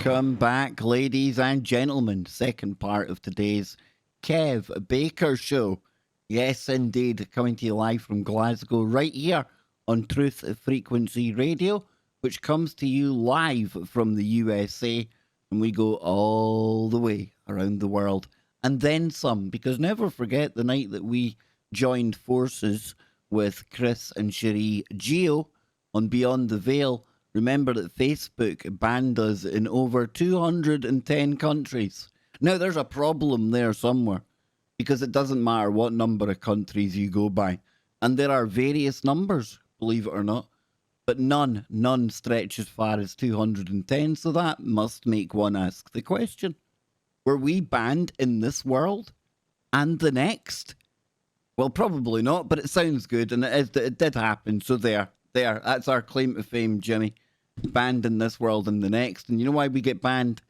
Welcome back, ladies and gentlemen. Second part of today's Kev Baker Show. Yes, indeed, coming to you live from Glasgow, right here on Truth Frequency Radio, which comes to you live from the USA, and we go all the way around the world, and then some, because never forget the night that we joined forces with Chris and Cherie Geo on Beyond the Veil. Remember that Facebook banned us in over 210 countries. Now, there's a problem there somewhere, because it doesn't matter what number of countries you go by. And there are various numbers, believe it or not, but none stretch as far as 210, so that must make one ask the question, were we banned in this world and the next? Well, probably not, but it sounds good, and it did happen, so there, that's our claim to fame, Jimmy. Banned in this world and the next. And you know why we get banned?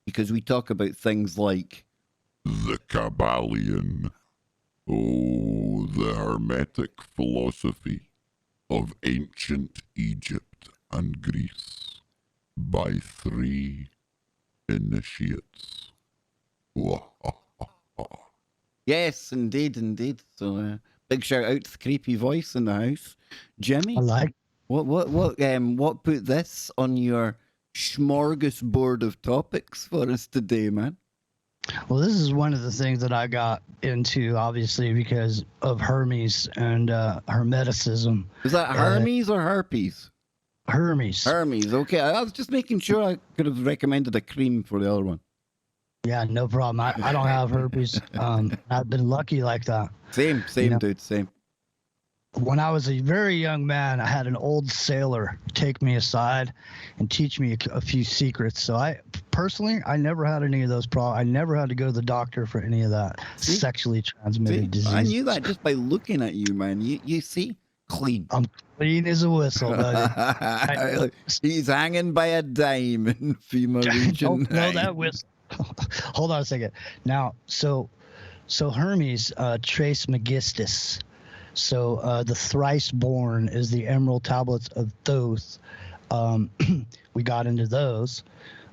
Because we talk about things like the Kybalion, the Hermetic philosophy of ancient Egypt and Greece by 3 initiates. Yes, indeed. So big shout out to the creepy voice in the house, Jimmy. I like. What put this on your smorgasbord of topics for us today, man? Well, this is one of the things that I got into, obviously, because of Hermes and Hermeticism. Is that Hermes or herpes? Hermes. Hermes, okay. I was just making sure I could have recommended a cream for the other one. Yeah, no problem. I don't have herpes. I've been lucky like that. Same, dude, same. When I was a very young man, I had an old sailor take me aside and teach me a few secrets. So I never had any of those problems. I never had to go to the doctor for any of that sexually transmitted disease. I knew that just by looking at you, man. You see, clean. I'm clean as a whistle, buddy. He's hanging by a dime in FEMA region. Don't know that whistle. Hold on a second. Now, so Hermes, Trismegistus. So the thrice born is the emerald tablets of Thoth. We got into those.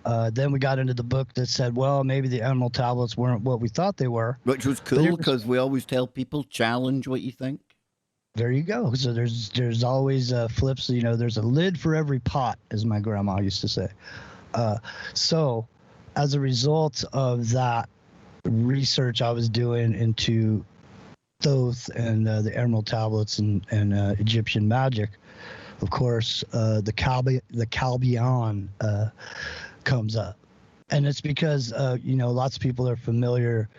Then we got into the book that said, well, maybe the emerald tablets weren't what we thought they were. Which was cool, because we always tell people, challenge what you think. There you go. So there's always flips. You know, there's a lid for every pot, as my grandma used to say. So as a result of that research I was doing into Thoth and the emerald tablets and Egyptian magic, of course, the Kybalion comes up, and it's because lots of people are familiar,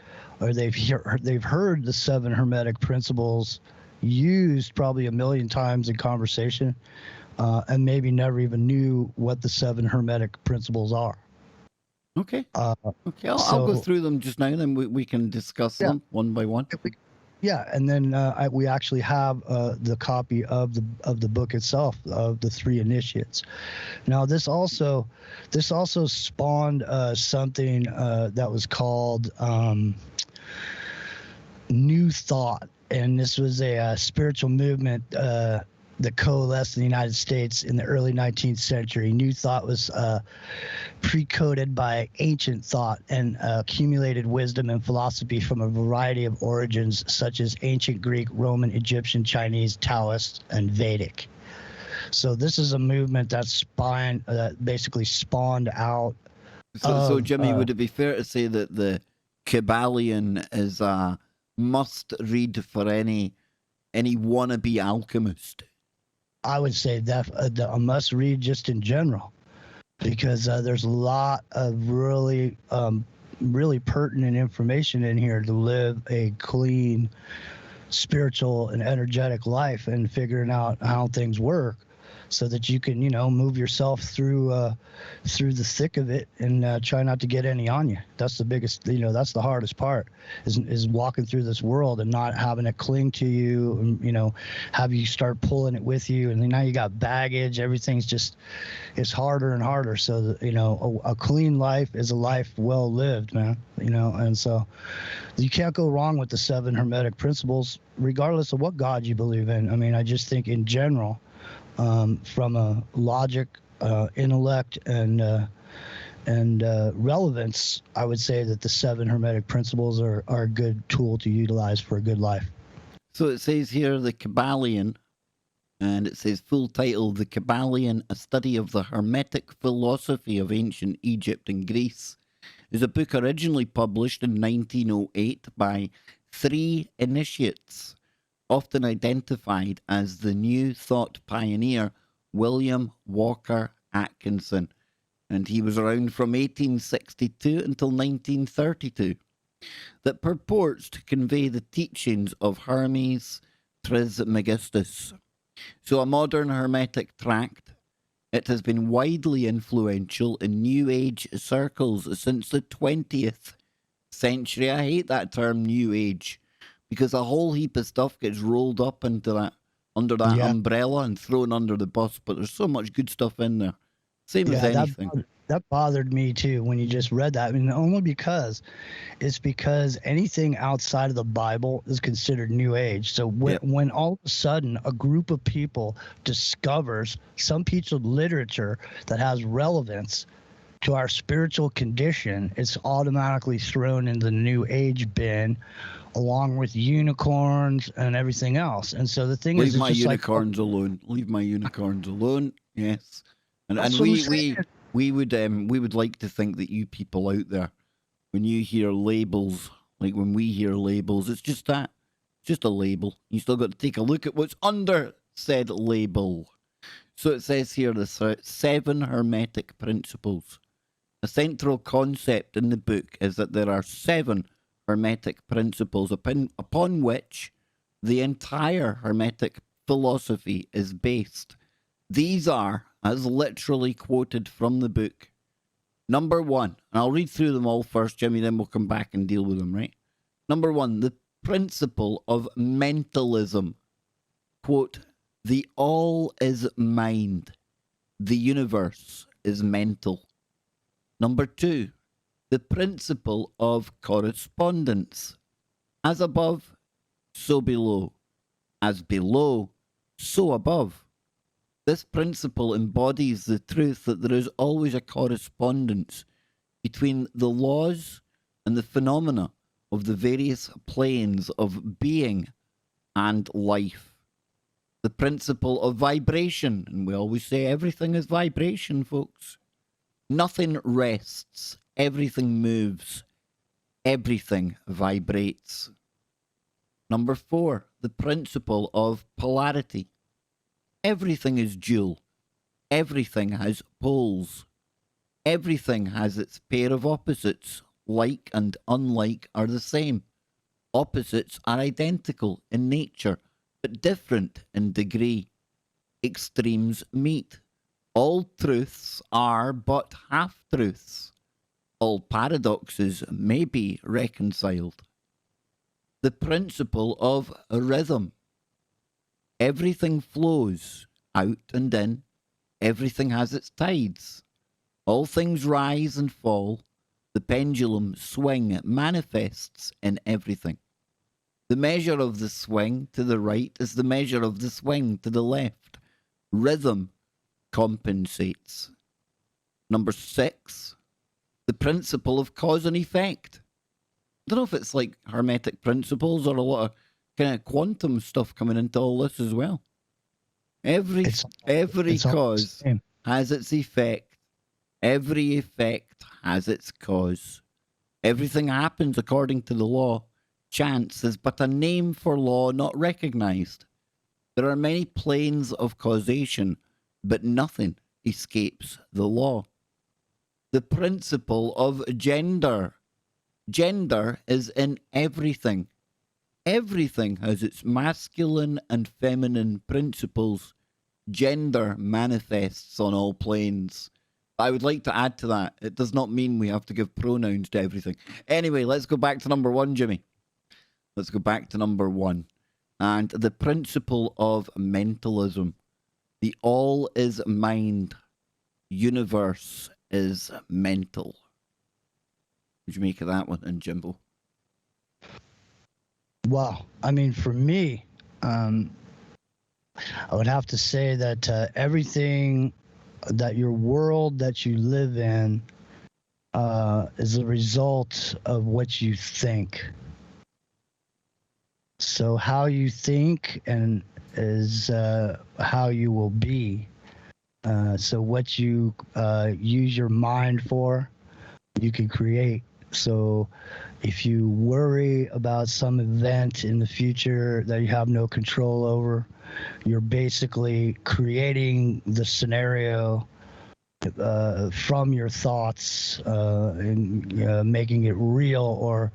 or they've heard the 7 Hermetic principles used probably a million times in conversation, and maybe never even knew what the 7 Hermetic principles are. Okay. I'll go through them just now, then we can discuss them one by one. Yeah, and then we actually have the copy of the book itself of the 3 initiates. Now, this also spawned something that was called New Thought, and this was a spiritual movement that coalesced in the United States in the early 19th century. New Thought was pre-coded by ancient thought and accumulated wisdom and philosophy from a variety of origins, such as ancient Greek, Roman, Egyptian, Chinese, Taoist, and Vedic. So this is a movement that basically spawned out. So Jimmy, would it be fair to say that the Kybalion is a must-read for any wannabe alchemist? I would say that a must-read just in general, because there's a lot of really pertinent information in here to live a clean, spiritual, and energetic life, and figuring out how things work, so that you can move yourself through the thick of it and try not to get any on you. That's the biggest, that's the hardest part, is walking through this world and not having it cling to you, and have you start pulling it with you, and then now you got baggage. Everything's just, it's harder and harder. So that, a clean life is a life well lived, man. And so you can't go wrong with the 7 Hermetic principles, regardless of what God you believe in. I mean, I just think in general, from a logic, intellect, and and relevance, I would say that the 7 Hermetic principles are a good tool to utilize for a good life. So it says here the Kybalion, and it says full title, The Kybalion, A Study of the Hermetic Philosophy of Ancient Egypt and Greece, is a book originally published in 1908 by 3 initiates, often identified as the New Thought pioneer William Walker Atkinson, and he was around from 1862 until 1932, that purports to convey the teachings of Hermes Trismegistus. So a modern Hermetic tract, it has been widely influential in New Age circles since the 20th century. I hate that term, New Age, because a whole heap of stuff gets rolled up into that, under that umbrella and thrown under the bus, but there's so much good stuff in there. Same as anything. That bothered me too when you just read that. I mean, only because anything outside of the Bible is considered New Age. So when all of a sudden a group of people discovers some piece of literature that has relevance to our spiritual condition, it's automatically thrown in the New Age bin, along with unicorns and everything else. And so the thing is, leave my unicorns alone. Leave my unicorns alone. Yes, and we would like to think that you people out there, when you hear labels, like when we hear labels, it's just that. It's just a label. You still got to take a look at what's under said label. So it says here the 7 Hermetic principles. A central concept in the book is that there are 7 Hermetic principles upon which the entire Hermetic philosophy is based. These are, as literally quoted from the book, number 1, and I'll read through them all first, Jimmy, then we'll come back and deal with them, right? Number 1, the principle of mentalism. Quote, the all is mind. The universe is mental. Number 2, the principle of correspondence. As above, so below. As below, so above. This principle embodies the truth that there is always a correspondence between the laws and the phenomena of the various planes of being and life. The principle of vibration, and we always say everything is vibration, folks. Nothing rests, everything moves, everything vibrates. Number 4, the principle of polarity. Everything is dual. Everything has poles. Everything has its pair of opposites. Like and unlike are the same. Opposites are identical in nature, but different in degree. Extremes meet. All truths are but half-truths. All paradoxes may be reconciled. The principle of rhythm. Everything flows out and in. Everything has its tides. All things rise and fall. The pendulum swing manifests in everything. The measure of the swing to the right is the measure of the swing to the left. Rhythm compensates. Number 6, the principle of cause and effect. I don't know if it's like Hermetic principles or a lot of kind of quantum stuff coming into all this as well. Every cause has its effect. Every effect has its cause. Everything happens according to the law. Chance is but a name for law not recognized. There are many planes of causation, but nothing escapes the law. The principle of gender. Gender is in everything. Everything has its masculine and feminine principles. Gender manifests on all planes. I would like to add to that, it does not mean we have to give pronouns to everything. Anyway, let's go back to number 1, Jimmy. Let's go back to number 1. And the principle of mentalism. The all is mind. Universe is mental. What do you make of that one, and Jimbo? Well, I mean, for me, I would have to say that everything that your world that you live in is a result of what you think. So how you think and is how you will be. So what you use your mind for, you can create. So if you worry about some event in the future that you have no control over, you're basically creating the scenario from your thoughts and making it real or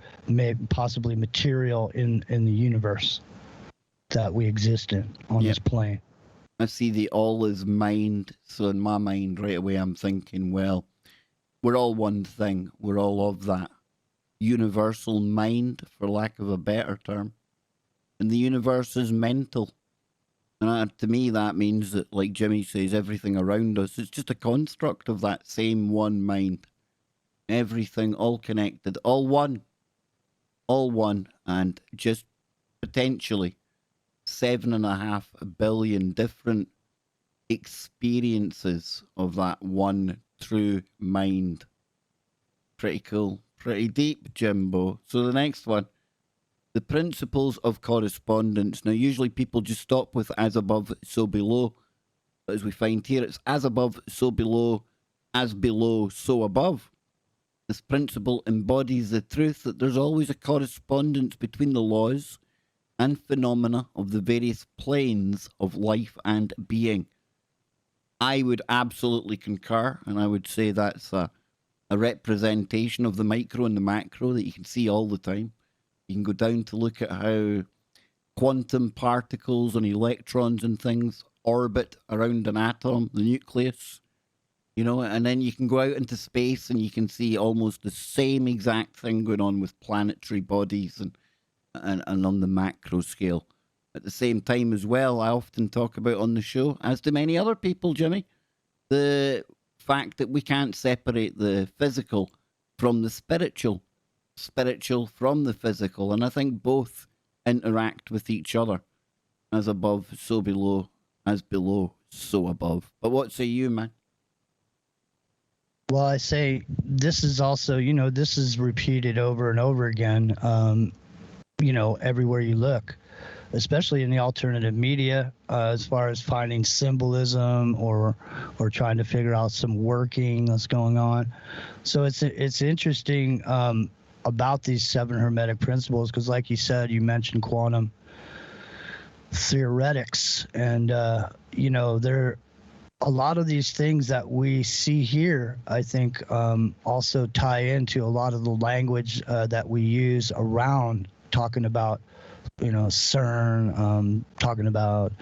possibly material in the universe that we exist in on this plane. I see the all is mind. So in my mind, right away, I'm thinking, well, we're all one thing. We're all of that universal mind, for lack of a better term. And the universe is mental. And to me, that means that, like Jimmy says, everything around us is just a construct of that same one mind. Everything all connected, all one, and just potentially 7.5 billion different experiences of that one true mind. Pretty cool. Pretty deep, Jimbo. So the next one, the principles of correspondence. Now, usually people just stop with as above, so below. But as we find here, it's as above, so below, as below, so above. This principle embodies the truth that there's always a correspondence between the laws and phenomena of the various planes of life and being. I would absolutely concur, and I would say that's a representation of the micro and the macro that you can see all the time. You can go down to look at how quantum particles and electrons and things orbit around an atom, the nucleus, you know, and then you can go out into space and you can see almost the same exact thing going on with planetary bodies and on the macro scale. At the same time as well, I often talk about on the show, as do many other people, Jimmy, the fact that we can't separate the physical from the spiritual from the physical, and I think both interact with each other. As above, so below, as below, so above. But what say you, man? Well, I say this is also, this is repeated over and over again, everywhere you look, especially in the alternative media, as far as finding symbolism or trying to figure out some working that's going on. So it's interesting about these 7 Hermetic principles, because like you said, you mentioned quantum theoretics, and there a lot of these things that we see here, I think, also tie into a lot of the language that we use around talking about, CERN, talking about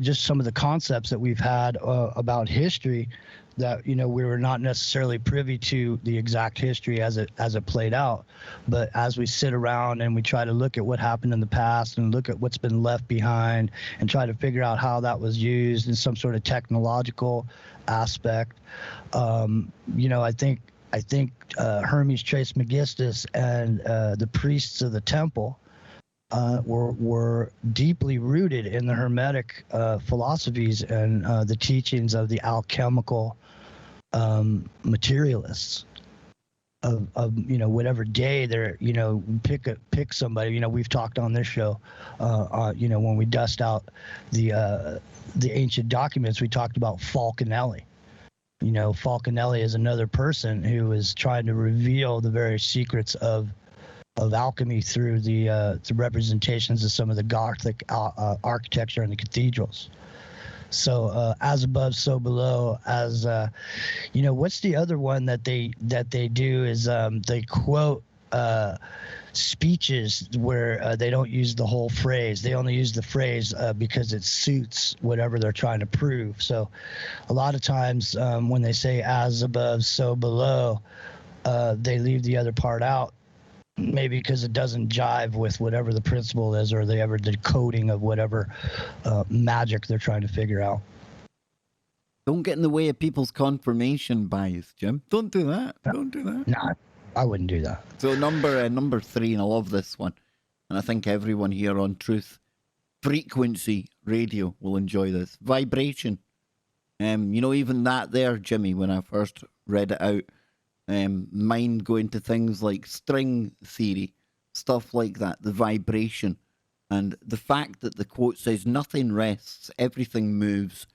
just some of the concepts that we've had about history that, we were not necessarily privy to the exact history as it played out. But as we sit around and we try to look at what happened in the past and look at what's been left behind and try to figure out how that was used in some sort of technological aspect, I think Hermes Trismegistus and the priests of the temple were deeply rooted in the Hermetic philosophies and the teachings of the alchemical materialists of whatever day they're, pick somebody. We've talked on this show, when we dust out the ancient documents, we talked about Falconelli. Falconelli is another person who is trying to reveal the very secrets of alchemy through the representations of some of the Gothic architecture in the cathedrals. So as above, so below. As what's the other one that they do is they quote speeches where they don't use the whole phrase. They only use the phrase because it suits whatever they're trying to prove. So a lot of times when they say as above, so below, they leave the other part out. Maybe because it doesn't jive with whatever the principle is, or the decoding of whatever magic they're trying to figure out. Don't get in the way of people's confirmation bias, Jim. Don't do that. Don't do that. No, I wouldn't do that. So number 3, and I love this one, and I think everyone here on Truth Frequency Radio will enjoy this. Vibration. Even that there, Jimmy, when I first read it out, mind going to things like string theory, stuff like that, the vibration. And the fact that the quote says, nothing rests, everything moves,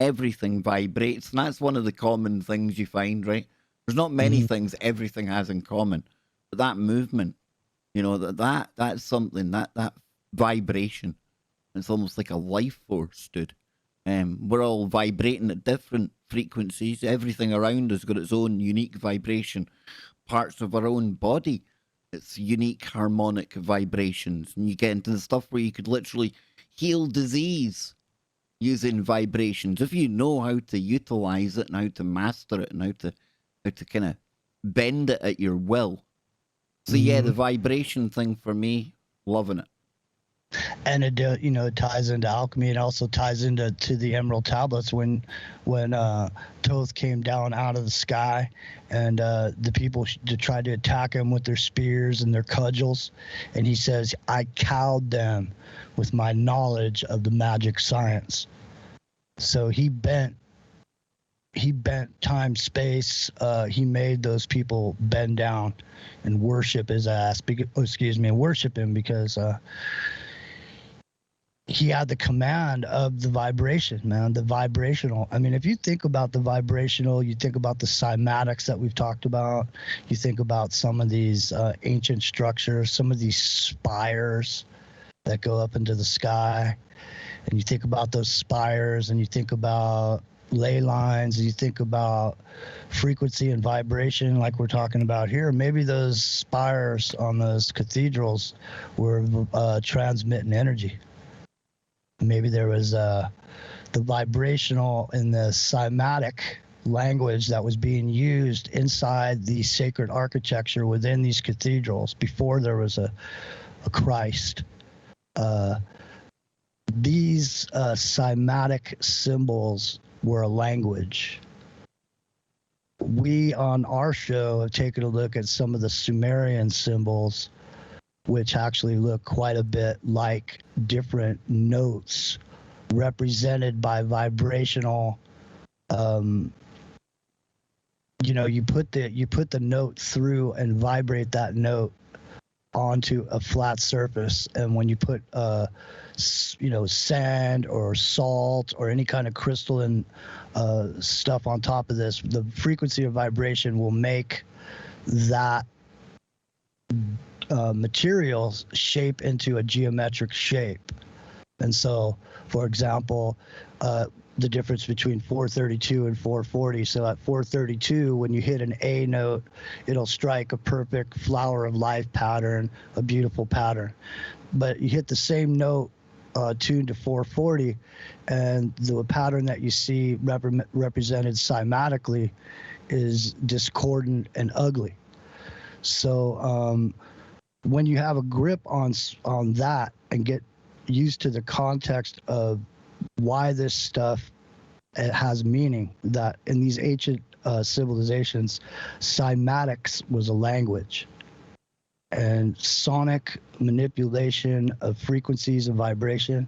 everything vibrates. And that's one of the common things you find, right? There's not many things everything has in common, but that movement, you know, that's something, that vibration, it's almost like a life force, dude. We're all vibrating at different frequencies. Everything around us got its own unique vibration. Parts of our own body, it's unique harmonic vibrations. And you get into the stuff where you could literally heal disease using vibrations if you know how to utilize it and how to master it and how to kind of bend it at your will. So yeah, the vibration thing for me, loving it. And it it ties into alchemy. It also ties into the emerald tablets when Thoth came down out of the sky, and the people tried to attack him with their spears and their cudgels, and he says, "I cowed them with my knowledge of the magic science." So he bent time, space. He made those people bend down and worship his ass. Worship him because he had the command of the vibration, man, the vibrational. I mean, if you think about the vibrational, you think about the cymatics that we've talked about, you think about some of these ancient structures, some of these spires that go up into the sky, and you think about those spires, and you think about ley lines, you think about frequency and vibration like we're talking about here. Maybe those spires on those cathedrals were transmitting energy. Maybe there was the vibrational and the cymatic language that was being used inside the sacred architecture within these cathedrals before there was a Christ. These cymatic symbols were a language. We on our show have taken a look at some of the Sumerian symbols, which actually look quite a bit like different notes represented by vibrational. You put the note through and vibrate that note onto a flat surface, and when you put sand or salt or any kind of crystalline stuff on top of this, the frequency of vibration will make that materials shape into a geometric shape. And so, for example, the difference between 432 and 440. So at 432, when you hit an A note, it'll strike a perfect flower of life pattern, a beautiful pattern. But you hit the same note tuned to 440, and the pattern that you see represented cymatically is discordant and ugly. So when you have a grip on that and get used to the context of why this stuff it has meaning, that in these ancient civilizations, cymatics was a language, and sonic manipulation of frequencies and vibration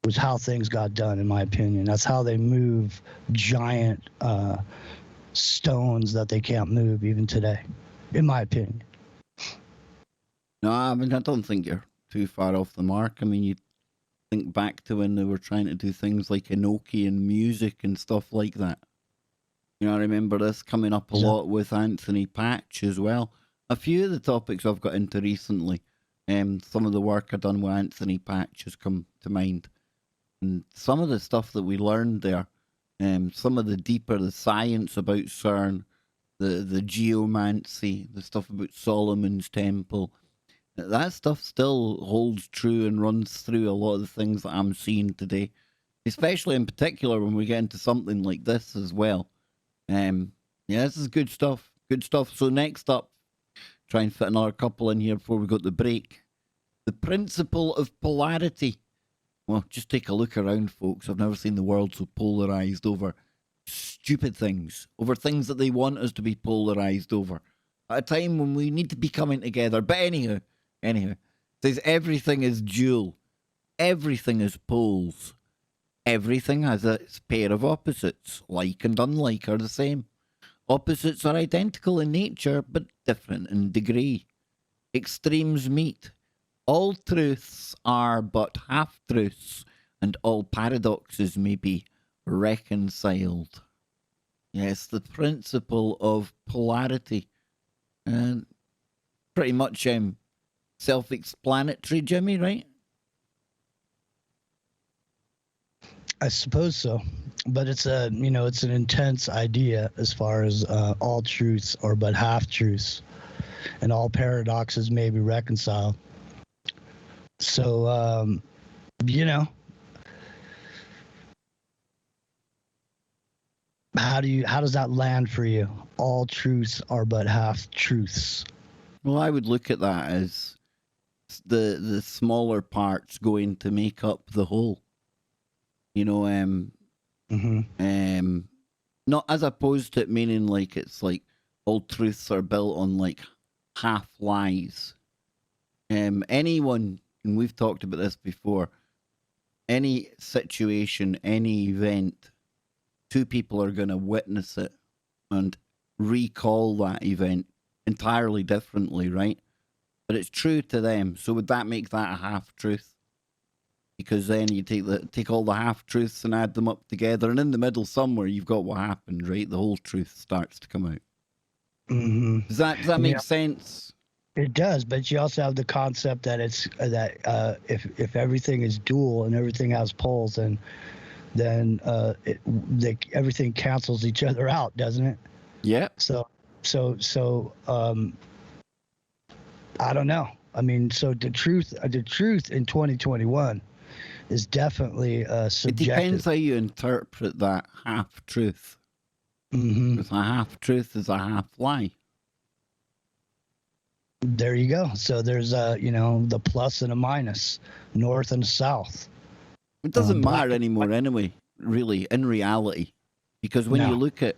was how things got done, in my opinion. That's how they move giant stones that they can't move even today, in my opinion. No, I mean, I don't think you're too far off the mark. I mean, you think back to when they were trying to do things like Enochian music and stuff like that. You know, I remember this coming up a lot with Anthony Patch as well. A few of the topics I've got into recently, some of the work I've done with Anthony Patch has come to mind. And some of the stuff that we learned there, some of the science about CERN, the geomancy, the stuff about Solomon's Temple, that stuff still holds true and runs through a lot of the things that I'm seeing today, especially in particular when we get into something like this as well. Yeah, this is good stuff. Good stuff. So next up, try and fit another couple in here before we go to the break. The principle of polarity. Well, just take a look around, folks. I've never seen the world so polarized over stupid things, over things that they want us to be polarized over, at a time when we need to be coming together. But anyhow, it says everything is dual. Everything is poles. Everything has its pair of opposites. Like and unlike are the same. Opposites are identical in nature, but different in degree. Extremes meet. All truths are but half-truths, and all paradoxes may be reconciled. Yes, the principle of polarity. And pretty much self-explanatory, Jimmy, right? I suppose so, but it's it's an intense idea as far as all truths are but half truths, and all paradoxes may be reconciled. So, how does that land for you? All truths are but half truths. Well, I would look at that as the smaller parts going to make up the whole. You know, not as opposed to it meaning like it's like all truths are built on like half lies. Anyone, and we've talked about this before, any situation, any event, two people are going to witness it and recall that event entirely differently, right? But it's true to them. So would that make that a half truth? Because then you take all the half truths and add them up together, and in the middle somewhere you've got what happened, right? The whole truth starts to come out. Mm-hmm. Does that make sense? It does, but you also have the concept that it's if everything is dual and everything has poles, then everything cancels each other out, doesn't it? Yeah. So I don't know. I mean, so the truth in 2021 is definitely subjective. It depends how you interpret that half truth. Mm-hmm. Because a half truth is a half lie. There you go. So there's the plus and a minus, north and south. It doesn't matter anymore anyway, really, in reality. Because when you look at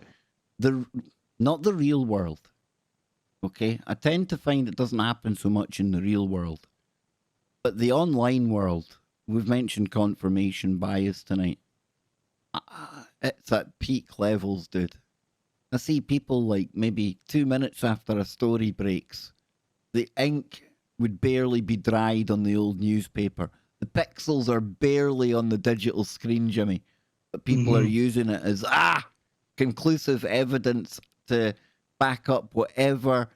not the real world, okay? I tend to find it doesn't happen so much in the real world. But the online world, we've mentioned confirmation bias tonight. It's at peak levels, dude. I see people like maybe 2 minutes after a story breaks, the ink would barely be dried on the old newspaper. The pixels are barely on the digital screen, Jimmy. But people are using it as, conclusive evidence to back up whatever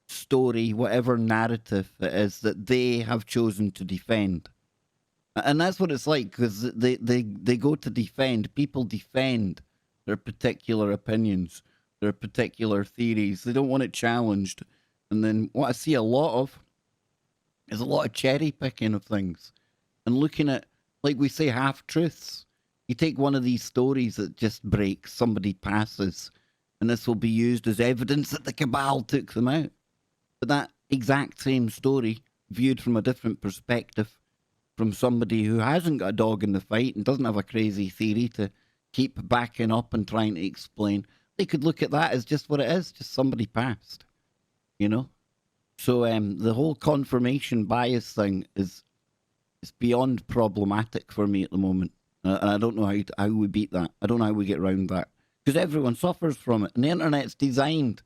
story, whatever narrative it is that they have chosen to defend. And that's what it's like, because they go to defend. People defend their particular opinions, their particular theories. They don't want it challenged. And then what I see a lot of is a lot of cherry picking of things and looking at, like we say, half truths. You take one of these stories that just breaks, somebody passes, and this will be used as evidence that the cabal took them out. But that exact same story, viewed from a different perspective, from somebody who hasn't got a dog in the fight and doesn't have a crazy theory to keep backing up and trying to explain, they could look at that as just what it is, just somebody passed, you know? So the whole confirmation bias thing is beyond problematic for me at the moment. And I don't know how we beat that. I don't know how we get around that. Because everyone suffers from it. And the internet's designed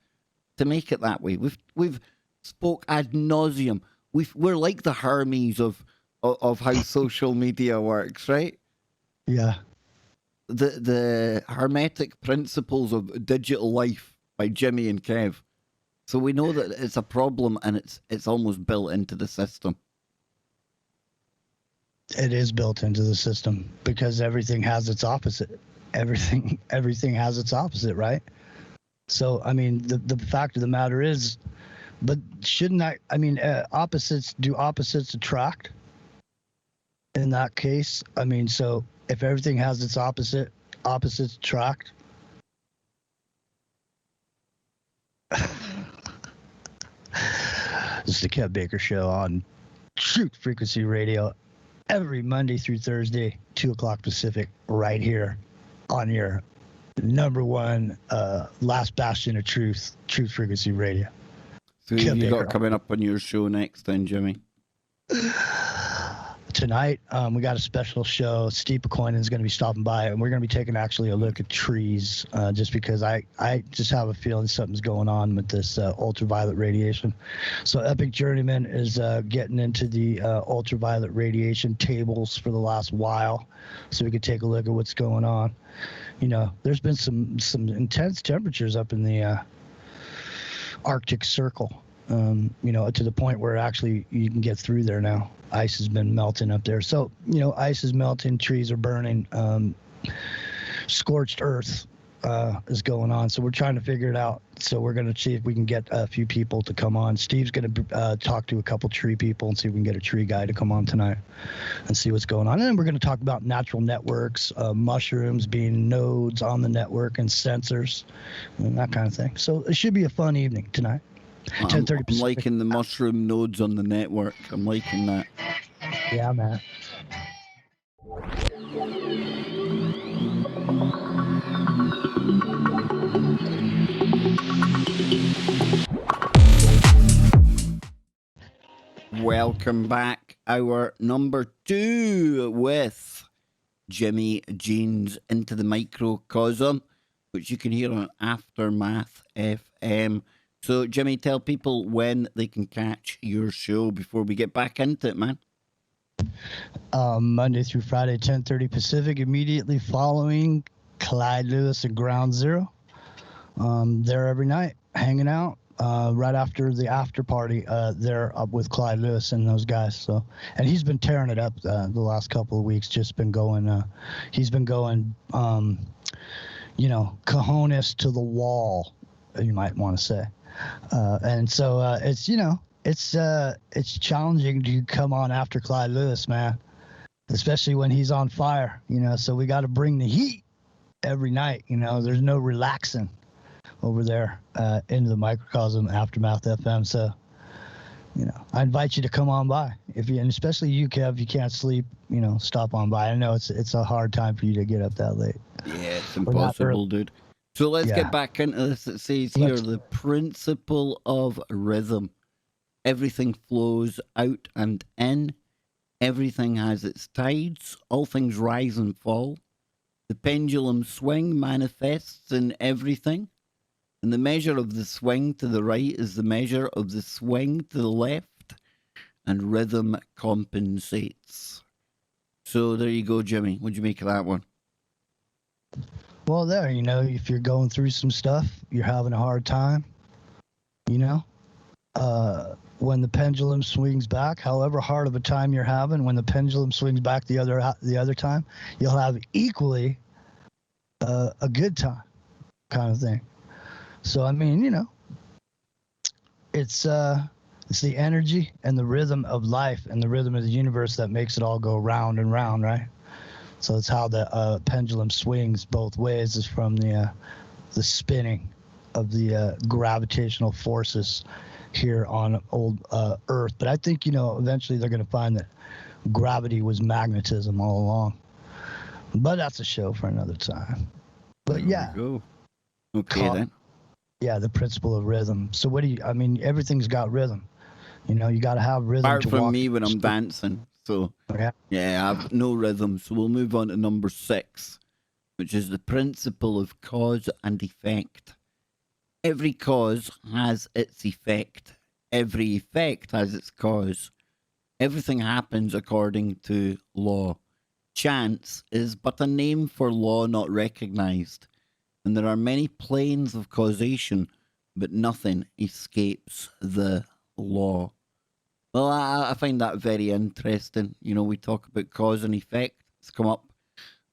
to make it that way. We've spoke ad nauseum. We're like the Hermes of how social media works, right? Yeah. The Hermetic principles of digital life by Jimmy and Kev. So we know that it's a problem, and it's almost built into the system. It is built into the system because everything has its opposite. Everything has its opposite, right? So, I mean, the fact of the matter is, but shouldn't opposites attract? In that case, I mean, so if everything has its opposites attract. This is the Kev Baker Show on Truth Frequency Radio every Monday through Thursday, 2 o'clock Pacific, right here on your number one last bastion of truth, Truth Frequency Radio. So who have you got coming up on your show next then, Jimmy? tonight we got a special show. Steve McCoy is going to be stopping by, and we're going to be taking actually a look at trees, just because I just have a feeling something's going on with this ultraviolet radiation. So Epic Journeyman is getting into the ultraviolet radiation tables for the last while, so we could take a look at what's going on. You know, there's been some intense temperatures up in the Arctic Circle. You know, to the point where actually you can get through there now. Ice has been melting up there. So, you know, ice is melting, trees are burning, scorched earth is going on. So we're trying to figure it out. So we're going to see if we can get a few people to come on. Steve's going to talk to a couple tree people and see if we can get a tree guy to come on tonight and see what's going on. And then we're going to talk about natural networks, mushrooms being nodes on the network and sensors and that kind of thing. So it should be a fun evening tonight. I'm liking the mushroom nodes on the network. I'm liking that. Yeah, man. Welcome back. Hour number 2 with Jimmy Jeans into the microcosm, which you can hear on Aftermath FM. So, Jimmy, tell people when they can catch your show before we get back into it, man. Monday through Friday, 10:30 Pacific, immediately following Clyde Lewis at Ground Zero. There every night, hanging out. Right after the after party, they're up with Clyde Lewis and those guys. So, and he's been tearing it up the last couple of weeks. Just been going. He's been going. You know, cojones to the wall, you might want to say. And so it's, you know, it's challenging to come on after Clyde Lewis, man, especially when he's on fire, you know. So we got to bring the heat every night, you know. There's no relaxing over there into the microcosm Aftermath FM. So, you know, I invite you to come on by if you, and especially you, Kev, if you can't sleep, you know, stop on by. I know it's a hard time for you to get up that late. Yeah, it's impossible, dude. So let's get back into this. It says here, the principle of rhythm. Everything flows out and in. Everything has its tides. All things rise and fall. The pendulum swing manifests in everything. And the measure of the swing to the right is the measure of the swing to the left. And rhythm compensates. So there you go, Jimmy. What'd you make of that one? Well, there, you know, if you're going through some stuff, you're having a hard time, you know, when the pendulum swings back, however hard of a time you're having, when the pendulum swings back the other time, you'll have equally a good time kind of thing. So, I mean, you know, it's the energy and the rhythm of life and the rhythm of the universe that makes it all go round and round, right? So it's how the pendulum swings both ways, is from the spinning of the gravitational forces here on old Earth. But I think, you know, eventually they're going to find that gravity was magnetism all along. But that's a show for another time. But yeah. Go. Okay, then. Yeah, the principle of rhythm. So what do you, I mean, everything's got rhythm. You know, you got to have rhythm. Apart from me when I'm dancing. So, yeah, I have no rhythm. So we'll move on to number 6, which is the principle of cause and effect. Every cause has its effect. Every effect has its cause. Everything happens according to law. Chance is but a name for law not recognized. And there are many planes of causation, but nothing escapes the law. Well, I find that very interesting. You know, we talk about cause and effect. It's come up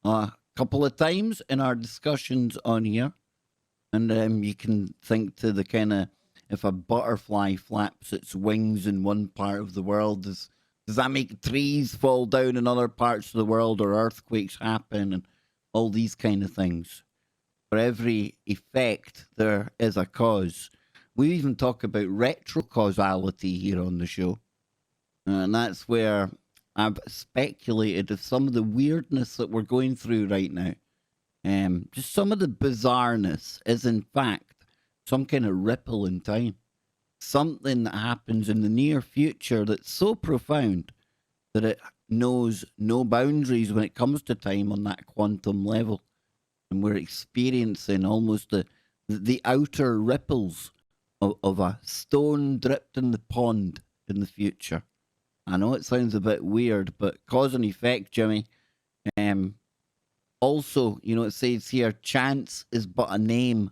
a couple of times in our discussions on here. And you can think to the kind of, if a butterfly flaps its wings in one part of the world, does that make trees fall down in other parts of the world, or earthquakes happen and all these kind of things? For every effect, there is a cause. We even talk about retrocausality here on the show. And that's where I've speculated if some of the weirdness that we're going through right now, just some of the bizarreness, is in fact some kind of ripple in time. Something that happens in the near future that's so profound that it knows no boundaries when it comes to time on that quantum level. And we're experiencing almost the outer ripples of a stone dripped in the pond in the future. I know it sounds a bit weird, but cause and effect, Jimmy. Also, you know, it says here, chance is but a name.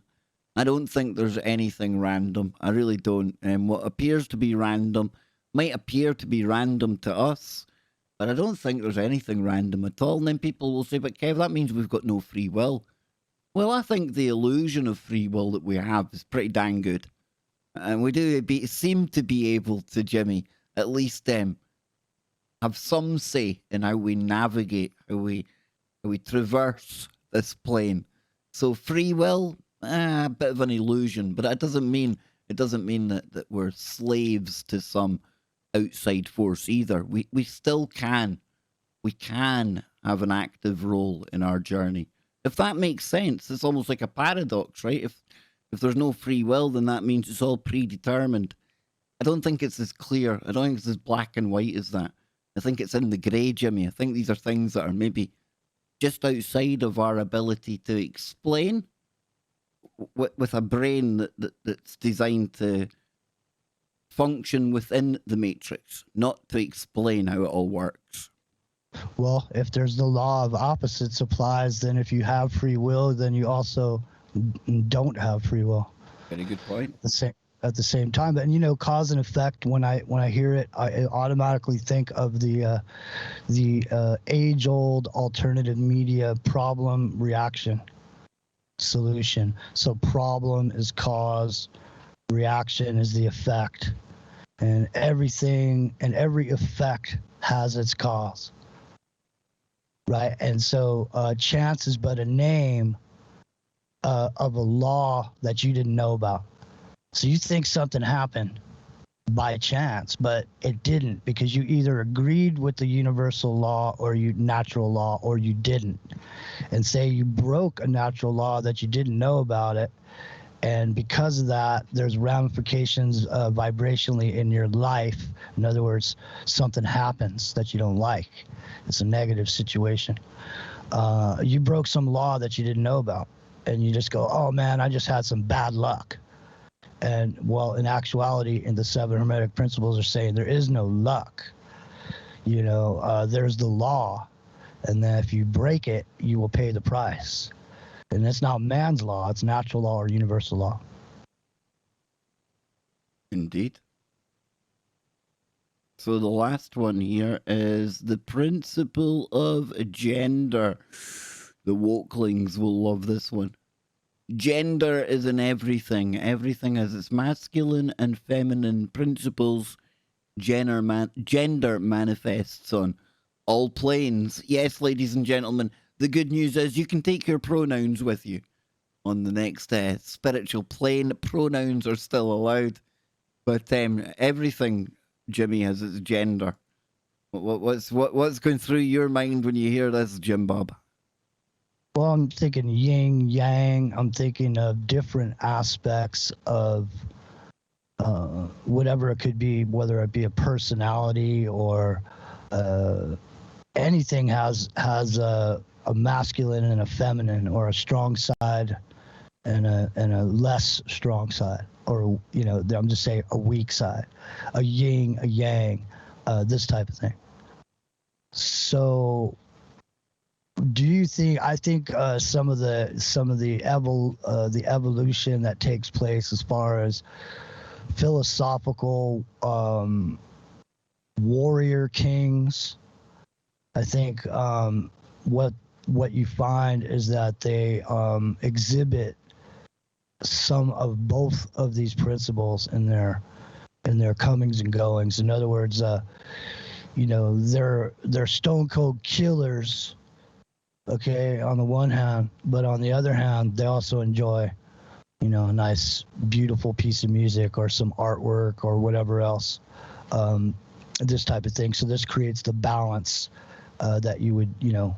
I don't think there's anything random. I really don't. What appears to be random might appear to be random to us, but I don't think there's anything random at all. And then people will say, but Kev, that means we've got no free will. Well, I think the illusion of free will that we have is pretty dang good. And we do seem to be able to, Jimmy, at least have some say in how we navigate, how we traverse this plane. So free will, a bit of an illusion, but it doesn't mean that we're slaves to some outside force either. We still can. We can have an active role in our journey. If that makes sense, it's almost like a paradox, right? If there's no free will, then that means it's all predetermined. I don't think it's as clear. I don't think it's as black and white as that. I think it's in the grey, Jimmy. I think these are things that are maybe just outside of our ability to explain with a brain that's designed to function within the matrix, not to explain how it all works. Well, if there's the law of opposites applies, then if you have free will, then you also don't have free will. Very good point. At the same time, and you know, cause and effect. When I hear it, I automatically think of the age-old alternative media problem reaction solution. So problem is cause, reaction is the effect, and everything and every effect has its cause. Right, and so chance is but a name of a law that you didn't know about. So you think something happened by chance, but it didn't, because you either agreed with the universal law or natural law, or you didn't. And say you broke a natural law that you didn't know about it, and because of that, there's ramifications vibrationally in your life. In other words, something happens that you don't like. It's a negative situation. You broke some law that you didn't know about, and you just go, oh man, I just had some bad luck. And well, in actuality, in the 7 Hermetic principles are saying there is no luck. You know, there's the law, and then if you break it, you will pay the price. And it's not man's law, it's natural law or universal law. Indeed. So the last one here is the principle of gender. The wokelings will love this one. Gender is in everything. Everything has its masculine and feminine principles. Gender manifests on all planes. Yes, ladies and gentlemen, the good news is you can take your pronouns with you on the next spiritual plane. Pronouns are still allowed. But everything, Jimmy, has its gender. What's going through your mind when you hear this, Jim Bob? Well, I'm thinking yin, yang. I'm thinking of different aspects of whatever it could be, whether it be a personality or anything has a masculine and a feminine, or a strong side and a less strong side, or, you know, I'm just saying a weak side, a yin, a yang, this type of thing. So do you think, I think some of the evolution that takes place as far as philosophical warrior kings, I think what you find is that they exhibit some of both of these principles in their comings and goings. In other words, you know, they're stone cold killers, okay, on the one hand, but on the other hand, they also enjoy, you know, a nice, beautiful piece of music or some artwork or whatever else, this type of thing. So this creates the balance that you would, you know,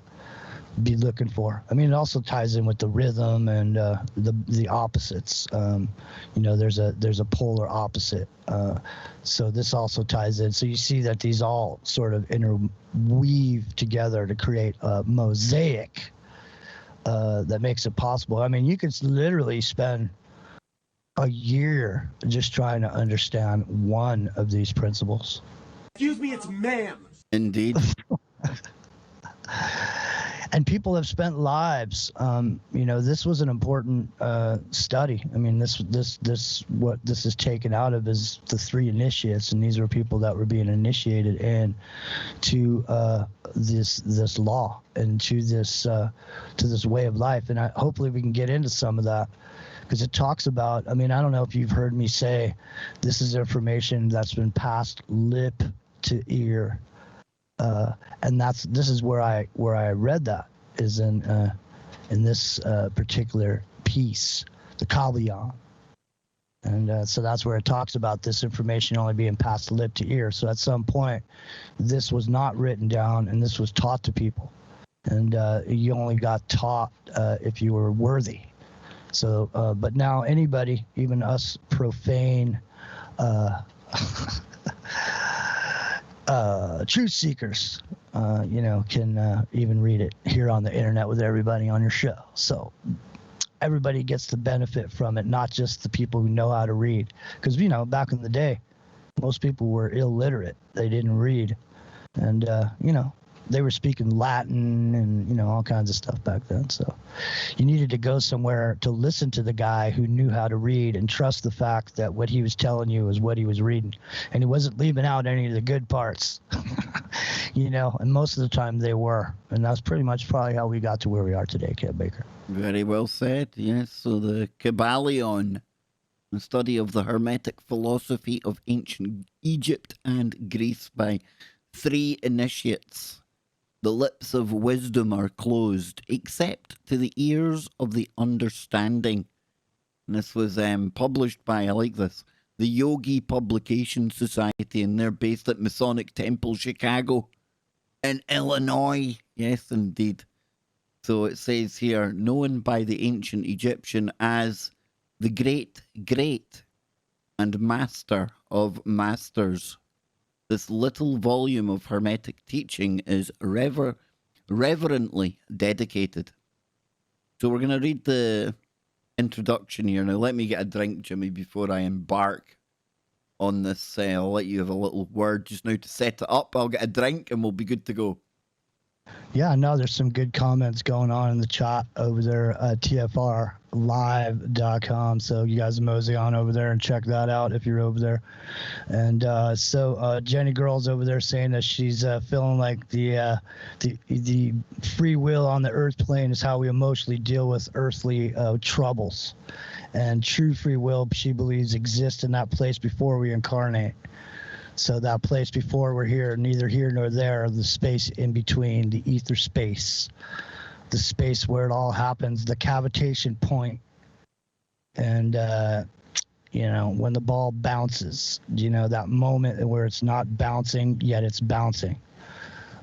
be looking for. I mean, it also ties in with the rhythm and the opposites. There's a polar opposite. So this also ties in. So you see that these all sort of interweave together to create a mosaic that makes it possible. I mean, you could literally spend a year just trying to understand one of these principles. Excuse me, it's ma'am. Indeed. And people have spent lives. This was an important study. I mean, what this is taken out of is the 3 initiates, and these were people that were being initiated in to this law and to this way of life. And hopefully we can get into some of that, because it talks about. I mean, I don't know if you've heard me say, this is information that's been passed lip to ear. And this is where I read that is in this particular piece, the Kybalion, and so that's where it talks about this information only being passed lip to ear. So at some point, this was not written down, and this was taught to people, and you only got taught if you were worthy. So, but now anybody, even us profane. Truth seekers, can even read it here on the internet with everybody on your show. So everybody gets the benefit from it, not just the people who know how to read. Because, back in the day, most people were illiterate. They didn't read. And, they were speaking Latin and, all kinds of stuff back then. So you needed to go somewhere to listen to the guy who knew how to read and trust the fact that what he was telling you was what he was reading. And he wasn't leaving out any of the good parts, and most of the time they were. And that's pretty much probably how we got to where we are today, Kid Baker. Very well said, yes. So the Kybalion, the study of the Hermetic philosophy of ancient Egypt and Greece by 3 initiates. The lips of wisdom are closed, except to the ears of the understanding. And this was published by, I like this, the Yogi Publication Society, and they're based at Masonic Temple, Chicago, in Illinois. Yes, indeed. So it says here, known by the ancient Egyptian as the great and master of masters. This little volume of Hermetic teaching is reverently dedicated. So we're going to read the introduction here. Now, let me get a drink, Jimmy, before I embark on this. I'll let you have a little word just now to set it up. I'll get a drink and we'll be good to go. Yeah, no, there's some good comments going on in the chat over there at tfrlive.com. So you guys mosey on over there and check that out if you're over there. And so Jenny Girl's over there saying that she's feeling like the free will on the earth plane is how we emotionally deal with earthly troubles. And true free will, she believes, exists in that place before we incarnate. So that place before we're here, neither here nor there, the space in between, the ether space, the space where it all happens, the cavitation point. And, when the ball bounces, that moment where it's not bouncing, yet it's bouncing.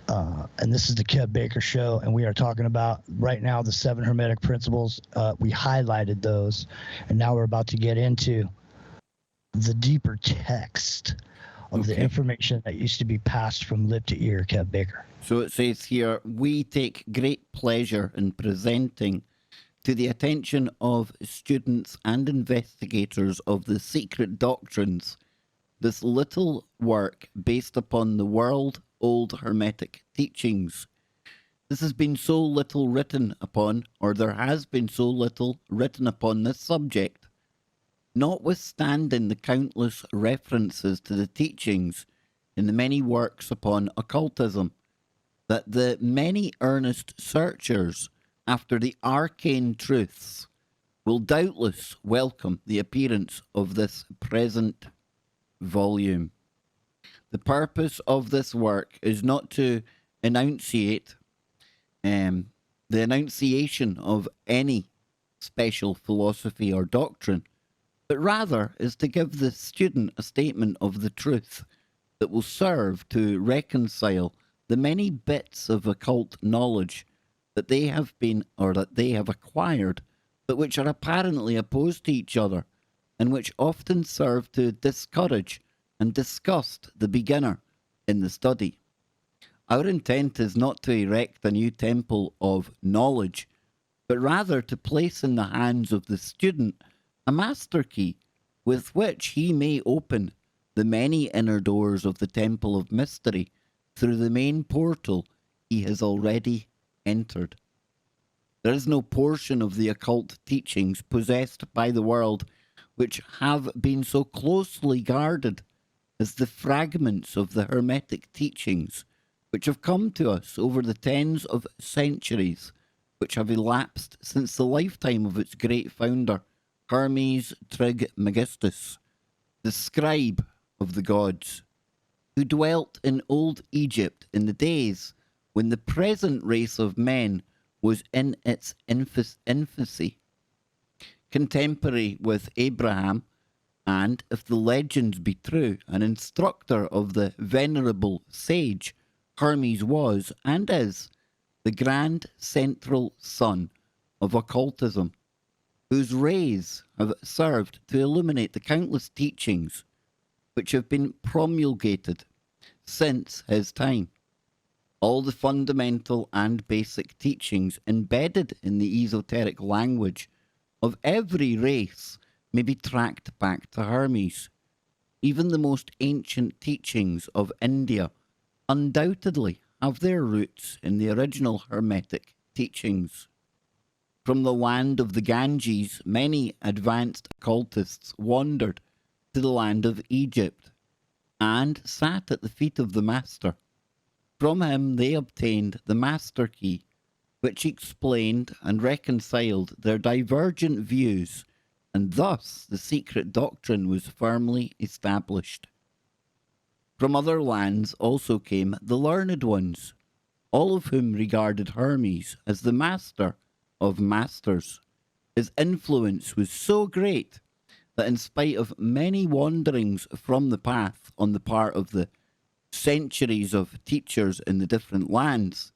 And this is the Kev Baker Show, and we are talking about right now the 7 Hermetic principles. We highlighted those, and now we're about to get into the deeper text of the information that used to be passed from lip to ear, Kev Baker. So it says here, we take great pleasure in presenting to the attention of students and investigators of the secret doctrines this little work based upon the world-old Hermetic teachings. This has been so little written upon, or there has been so little written upon this subject. Notwithstanding the countless references to the teachings in the many works upon occultism, that the many earnest searchers after the arcane truths will doubtless welcome the appearance of this present volume. The purpose of this work is not to enunciate the enunciation of any special philosophy or doctrine, but rather is to give the student a statement of the truth that will serve to reconcile the many bits of occult knowledge that they have been or that they have acquired, but which are apparently opposed to each other, and which often serve to discourage and disgust the beginner in the study. Our intent is not to erect a new temple of knowledge, but rather to place in the hands of the student a master key with which he may open the many inner doors of the temple of mystery through the main portal he has already entered. There is no portion of the occult teachings possessed by the world which have been so closely guarded as the fragments of the Hermetic teachings which have come to us over the tens of centuries which have elapsed since the lifetime of its great founder, Hermes Trismegistus, the scribe of the gods, who dwelt in old Egypt in the days when the present race of men was in its infancy, contemporary with Abraham, and, if the legends be true, an instructor of the venerable sage Hermes was and is the grand central sun of occultism, whose rays have served to illuminate the countless teachings which have been promulgated since his time. All the fundamental and basic teachings embedded in the esoteric language of every race may be tracked back to Hermes. Even the most ancient teachings of India undoubtedly have their roots in the original Hermetic teachings. From the land of the Ganges, many advanced occultists wandered to the land of Egypt and sat at the feet of the master. From him they obtained the master key, which explained and reconciled their divergent views, and thus the secret doctrine was firmly established. From other lands also came the learned ones, all of whom regarded Hermes as the master of masters. His influence was so great that in spite of many wanderings from the path on the part of the centuries of teachers in the different lands,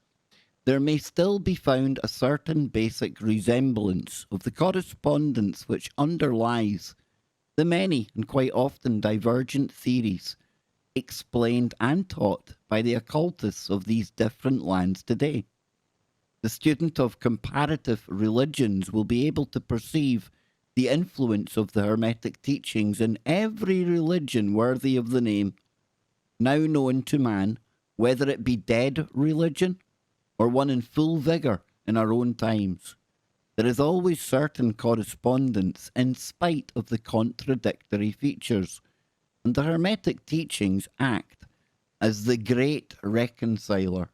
there may still be found a certain basic resemblance of the correspondence which underlies the many and quite often divergent theories explained and taught by the occultists of these different lands today. The student of comparative religions will be able to perceive the influence of the Hermetic teachings in every religion worthy of the name now known to man, whether it be dead religion or one in full vigour in our own times. There is always certain correspondence in spite of the contradictory features, and the Hermetic teachings act as the great reconciler.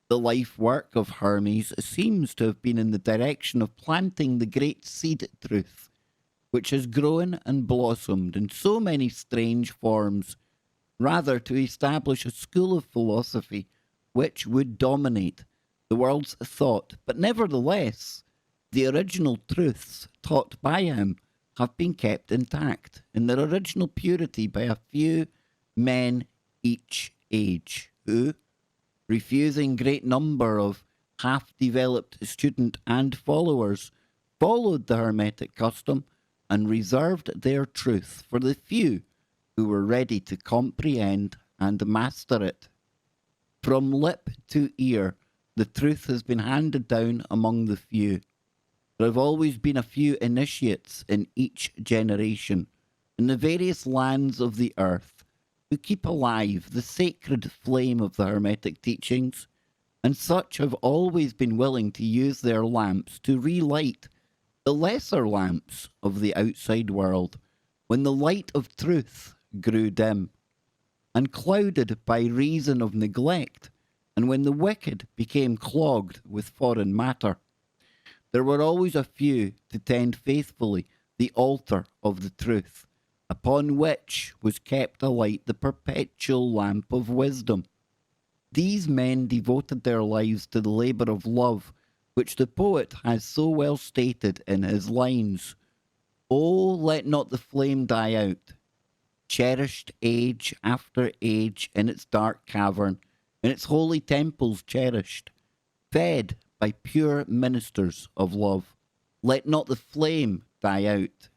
The life work of Hermes seems to have been in the direction of planting the great seed truth, which has grown and blossomed in so many strange forms, rather to establish a school of philosophy which would dominate the world's thought. But nevertheless, the original truths taught by him have been kept intact in their original purity by a few men each age, who, refusing great number of half-developed student and followers, followed the Hermetic custom and reserved their truth for the few who were ready to comprehend and master it. From lip to ear, the truth has been handed down among the few. There have always been a few initiates in each generation, in the various lands of the earth, who keep alive the sacred flame of the Hermetic teachings, and such have always been willing to use their lamps to relight the lesser lamps of the outside world, when the light of truth grew dim and clouded by reason of neglect, and when the wicked became clogged with foreign matter. There were always a few to tend faithfully the altar of the truth, upon which was kept alight the perpetual lamp of wisdom. These men devoted their lives to the labour of love, which the poet has so well stated in his lines, "Oh, let not the flame die out, cherished age after age in its dark cavern, in its holy temples cherished, fed by pure ministers of love. Let not the flame die out.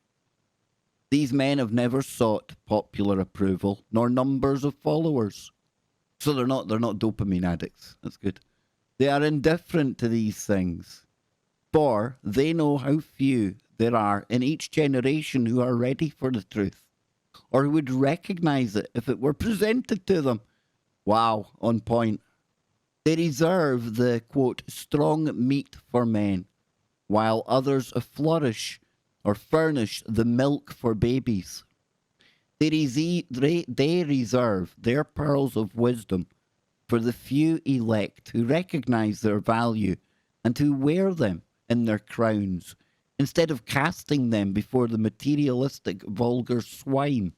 These men have never sought popular approval nor numbers of followers. So they're not dopamine addicts. That's good. They are indifferent to these things, for they know how few there are in each generation who are ready for the truth, or who would recognize it if it were presented to them. Wow, on point. They reserve the, quote, strong meat for men, while others flourish or furnish the milk for babies. They reserve their pearls of wisdom for the few elect who recognize their value and who wear them in their crowns, instead of casting them before the materialistic vulgar swine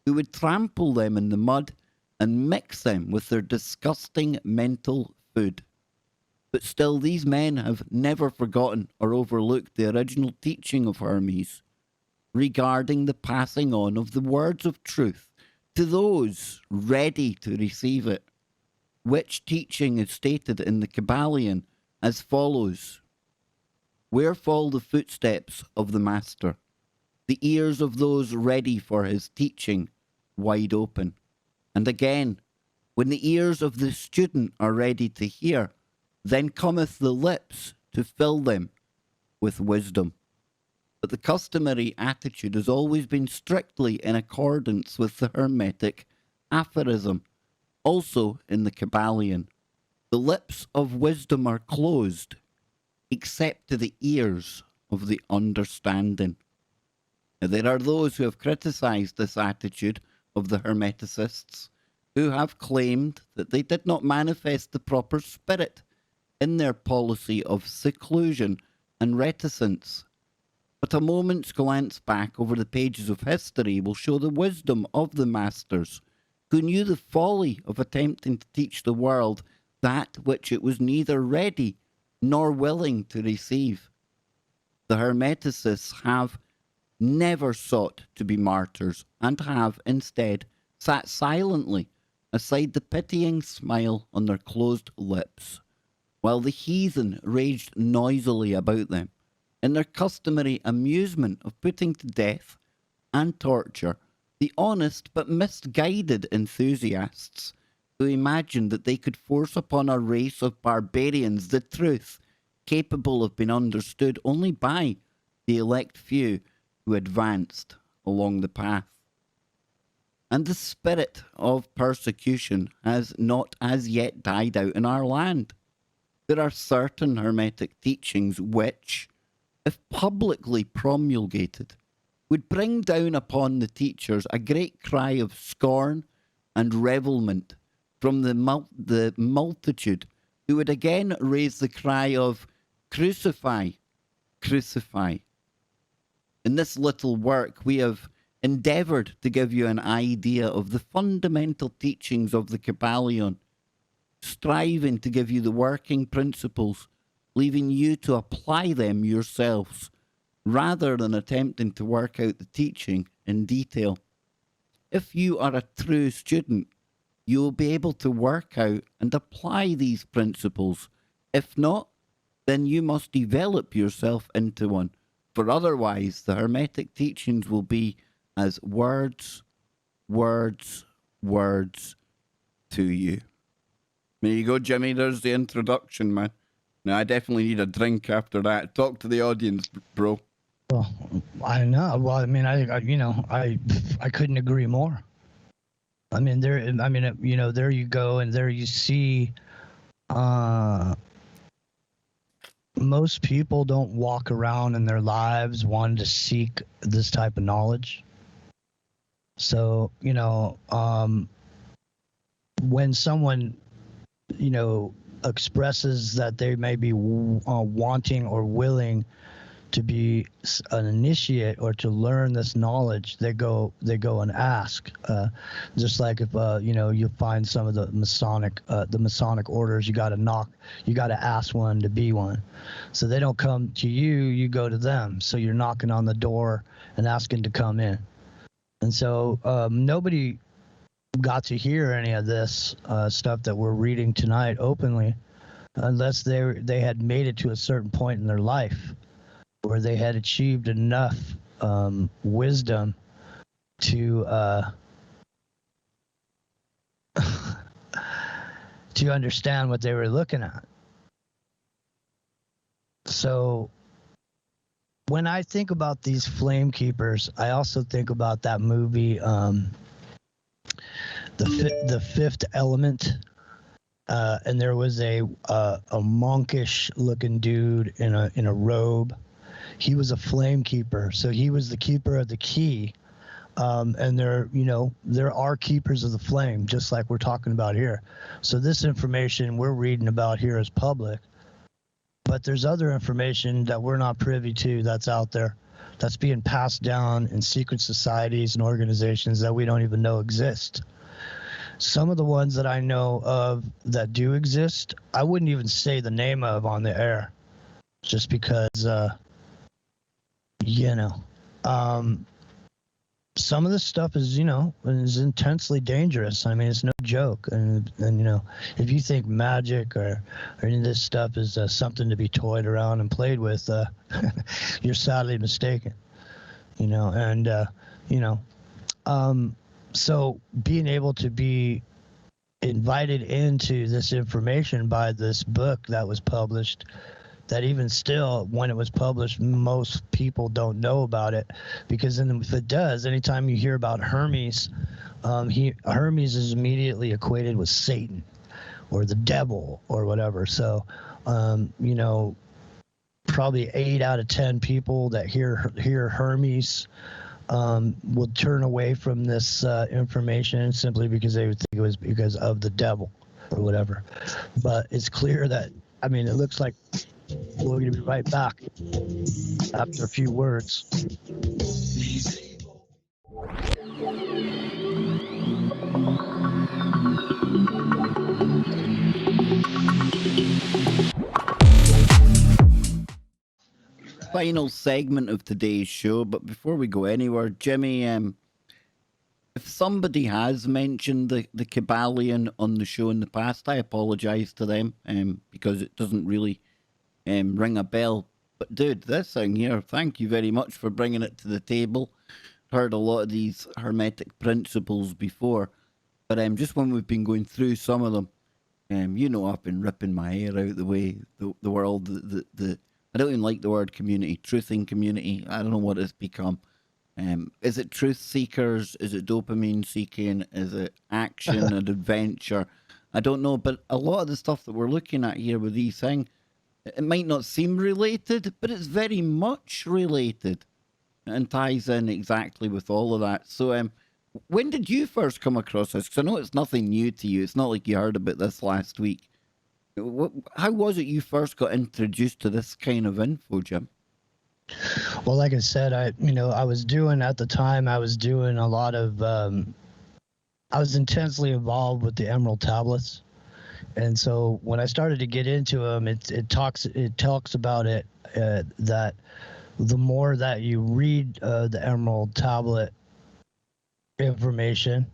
who would trample them in the mud and mix them with their disgusting mental food. But still, these men have never forgotten or overlooked the original teaching of Hermes regarding the passing on of the words of truth to those ready to receive it, which teaching is stated in the Kybalion as follows: where fall the footsteps of the master, the ears of those ready for his teaching wide open. And again, when the ears of the student are ready to hear, then cometh the lips to fill them with wisdom. But the customary attitude has always been strictly in accordance with the Hermetic aphorism. Also in the Kybalion, the lips of wisdom are closed, except to the ears of the understanding. Now, there are those who have criticized this attitude of the Hermeticists, who have claimed that they did not manifest the proper spirit in their policy of seclusion and reticence. But a moment's glance back over the pages of history will show the wisdom of the masters, who knew the folly of attempting to teach the world that which it was neither ready nor willing to receive. The Hermeticists have never sought to be martyrs, and have instead sat silently aside the pitying smile on their closed lips, while the heathen raged noisily about them, in their customary amusement of putting to death and torture the honest but misguided enthusiasts who imagined that they could force upon a race of barbarians the truth capable of being understood only by the elect few who advanced along the path. And the spirit of persecution has not as yet died out in our land. There are certain Hermetic teachings which, if publicly promulgated, would bring down upon the teachers a great cry of scorn and revelment from the multitude, who would again raise the cry of crucify, crucify. In this little work, we have endeavoured to give you an idea of the fundamental teachings of the Kybalion, striving to give you the working principles, leaving you to apply them yourselves, rather than attempting to work out the teaching in detail. If you are a true student, you will be able to work out and apply these principles. If not, then you must develop yourself into one, for otherwise the Hermetic teachings will be as words, words, words to you. There you go, Jimmy. There's the introduction, man. Now, I definitely need a drink after that. Talk to the audience, bro. Well, I know. Well, I mean, I couldn't agree more. I mean, there you go, and there you see. Most people don't walk around in their lives wanting to seek this type of knowledge. So, when someone, expresses that they may be wanting or willing to be an initiate or to learn this knowledge, they go and ask. Just like if you find some of the Masonic orders, you got to knock, you got to ask one to be one. So they don't come to you, you go to them. So you're knocking on the door and asking to come in. And so nobody got to hear any of this stuff that we're reading tonight openly. unless they had made it to a certain point in their life where they had achieved enough wisdom to to understand what they were looking at. So when I think about these flame keepers, I also think about that movie, the Fifth Element. And there was a monkish looking dude in a robe. He was a flame keeper, so he was the keeper of the key. And there are keepers of the flame, just like we're talking about here. So this information we're reading about here is public, but there's other information that we're not privy to that's out there, that's being passed down in secret societies and organizations that we don't even know exist. Some of the ones that I know of that do exist, I wouldn't even say the name of on the air, just because, some of this stuff is, is intensely dangerous. I mean, it's no joke. And if you think magic or any of this stuff is something to be toyed around and played with, you're sadly mistaken. So being able to be invited into this information by this book that was published, that even still, when it was published, most people don't know about it, because if it does, anytime you hear about Hermes, Hermes is immediately equated with Satan or the devil or whatever. So, probably 8 out of 10 people that hear Hermes will turn away from this information simply because they would think it was because of the devil or whatever. But it's clear that, it looks like we're going to be right back after a few words. Final segment of today's show, but before we go anywhere, Jimmy, if somebody has mentioned the Kybalion on the show in the past, I apologize to them because it doesn't really ring a bell. But dude, this thing here, thank you very much for bringing it to the table. Heard a lot of these Hermetic principles before, but just when we've been going through some of them, I've been ripping my hair out the way the world, the I don't even like the word community, truthing community. I don't know what it's become. Is it truth seekers? Is it dopamine seeking? Is it action and adventure? I don't know, but a lot of the stuff that we're looking at here with these things, it might not seem related, but it's very much related and ties in exactly with all of that. So when did you first come across this? Because I know it's nothing new to you. It's not like you heard about this last week. How was it you first got introduced to this kind of info, Jim? Well, like I said, I was doing at the time, I was doing a lot of, I was intensely involved with the Emerald Tablets. And so when I started to get into them, it talks about it, that the more that you read the Emerald Tablet information,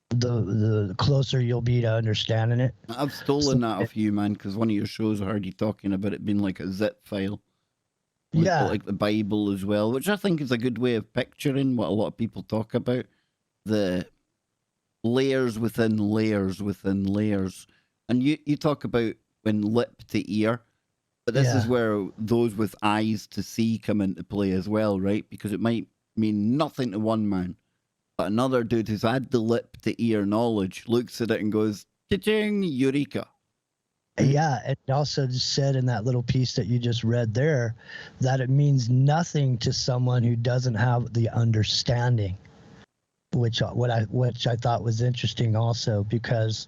the closer you'll be to understanding it. I've stolen that off you, man, because one of your shows I heard you talking about it being like a zip file. Like the Bible as well, which I think is a good way of picturing what a lot of people talk about. The layers within layers within layers. And you talk about when lip to ear, but this is where those with eyes to see come into play as well, right? Because it might mean nothing to one man, but another dude who's had the lip to ear knowledge looks at it and goes, cha-ching, eureka. Yeah, it also said in that little piece that you just read there that it means nothing to someone who doesn't have the understanding, which I thought was interesting also, because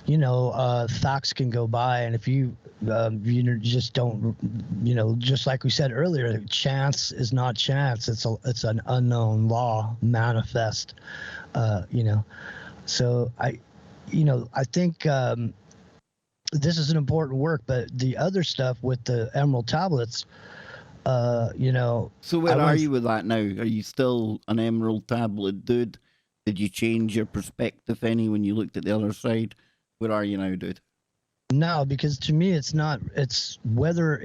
facts can go by, and if you just don't, just like we said earlier, chance is not chance. It's an unknown law manifest. So I think this is an important work, but the other stuff with the Emerald Tablets, So where are you with that now? Are you still an Emerald Tablet dude? Did you change your perspective any when you looked at the other side? Where are you now, dude? No, because to me, it's not. It's whether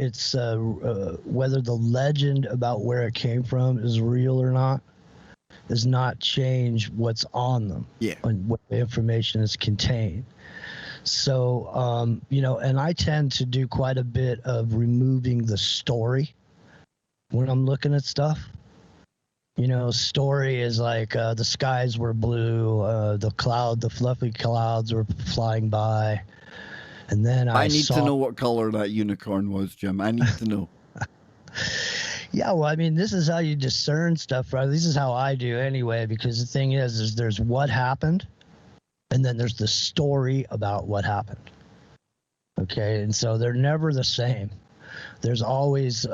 whether the legend about where it came from is real or not does not change what's on them. Yeah. And what the information is contained. So, and I tend to do quite a bit of removing the story when I'm looking at stuff. Story is like the skies were blue, the fluffy clouds were flying by. And then I need to know what color that unicorn was, Jim. I need to know. Yeah, well, I mean, this is how you discern stuff, right? This is how I do anyway, because the thing is there's what happened, and then there's the story about what happened. Okay, and so they're never the same. There's always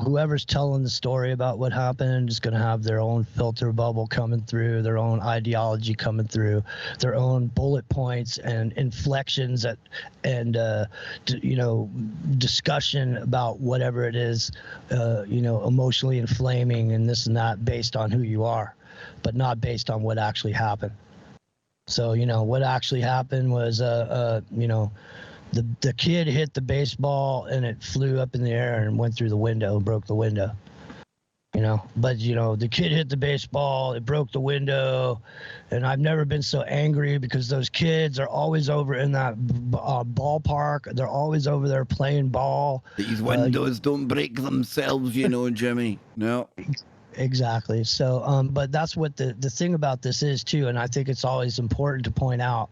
whoever's telling the story about what happened is going to have their own filter bubble coming through, their own ideology coming through, their own bullet points and inflections and discussion about whatever it is, emotionally inflaming and this and that based on who you are, but not based on what actually happened. So, what actually happened was, the kid hit the baseball and it flew up in the air and went through the window, broke the window. But the kid hit the baseball, it broke the window, and I've never been so angry because those kids are always over in that ballpark. They're always over there playing ball. These windows don't break themselves, Jimmy. No. Exactly. So, but that's what the thing about this is too, and I think it's always important to point out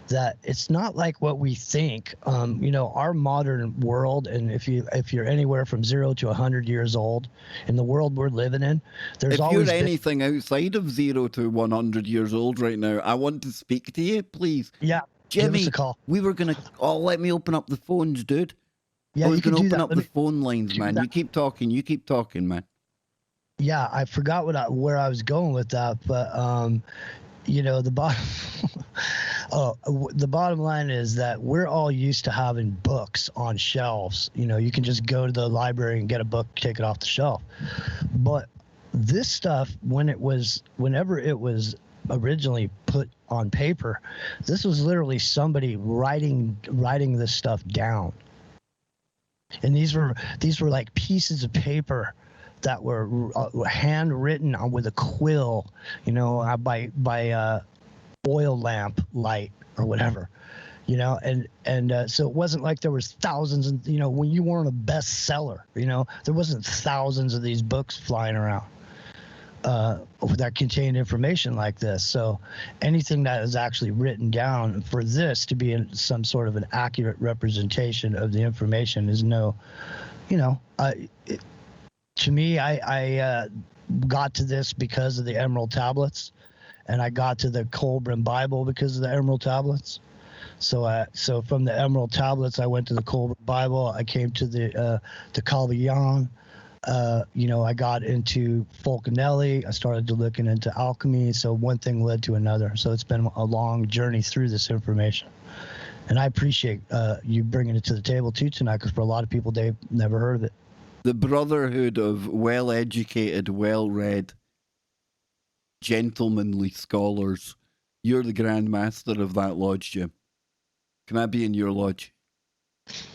that it's not like what we think. Our modern world, and if you're anywhere from 0 to 100 years old in the world we're living in, if you're anything outside of 0 to 100 years old right now, I want to speak to you, please. Yeah, Jimmy, give us a call. We were gonna. Oh, let me open up the phones, dude. Yeah, I was you can gonna do open that. up the phone lines, man. You keep talking. You keep talking, man. Yeah, I forgot where I was going with that, but the bottom the bottom line is that we're all used to having books on shelves. You can just go to the library and get a book, take it off the shelf. But this stuff, whenever it was originally put on paper, this was literally somebody writing this stuff down. And these were like pieces of paper that were handwritten with a quill, by oil lamp light or whatever, and so it wasn't like there was thousands, and when you weren't a bestseller, there wasn't thousands of these books flying around that contained information like this. So anything that is actually written down for this to be in some sort of an accurate representation of the information is to me, I got to this because of the Emerald Tablets, and I got to the Kolbrin Bible because of the Emerald Tablets. So from the Emerald Tablets, I went to the Kolbrin Bible. I came to the Kybalion. I got into Fulcanelli. I started looking into alchemy. So one thing led to another. So it's been a long journey through this information. And I appreciate you bringing it to the table too tonight, because for a lot of people, they've never heard of it. The brotherhood of well-educated, well-read, gentlemanly scholars. You're the Grand Master of that lodge, Jim. Can I be in your lodge?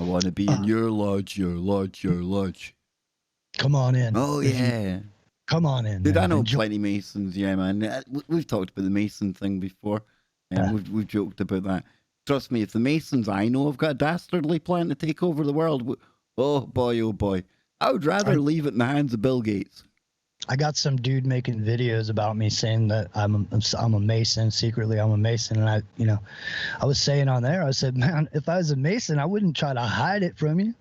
I want to be in your lodge, your lodge, your lodge. Come on in. Oh, yeah. Come on in. Dude, man. I know Enjoy. plenty Masons, yeah, man. We've talked about the Mason thing before, and we've joked about that. Trust me, if the Masons I know have got a dastardly plan to take over the world, oh boy, I would rather leave it in the hands of Bill Gates. I got some dude making videos about me saying that I'm a Mason. Secretly, I'm a Mason, and I was saying on there, I said, man, if I was a Mason, I wouldn't try to hide it from you.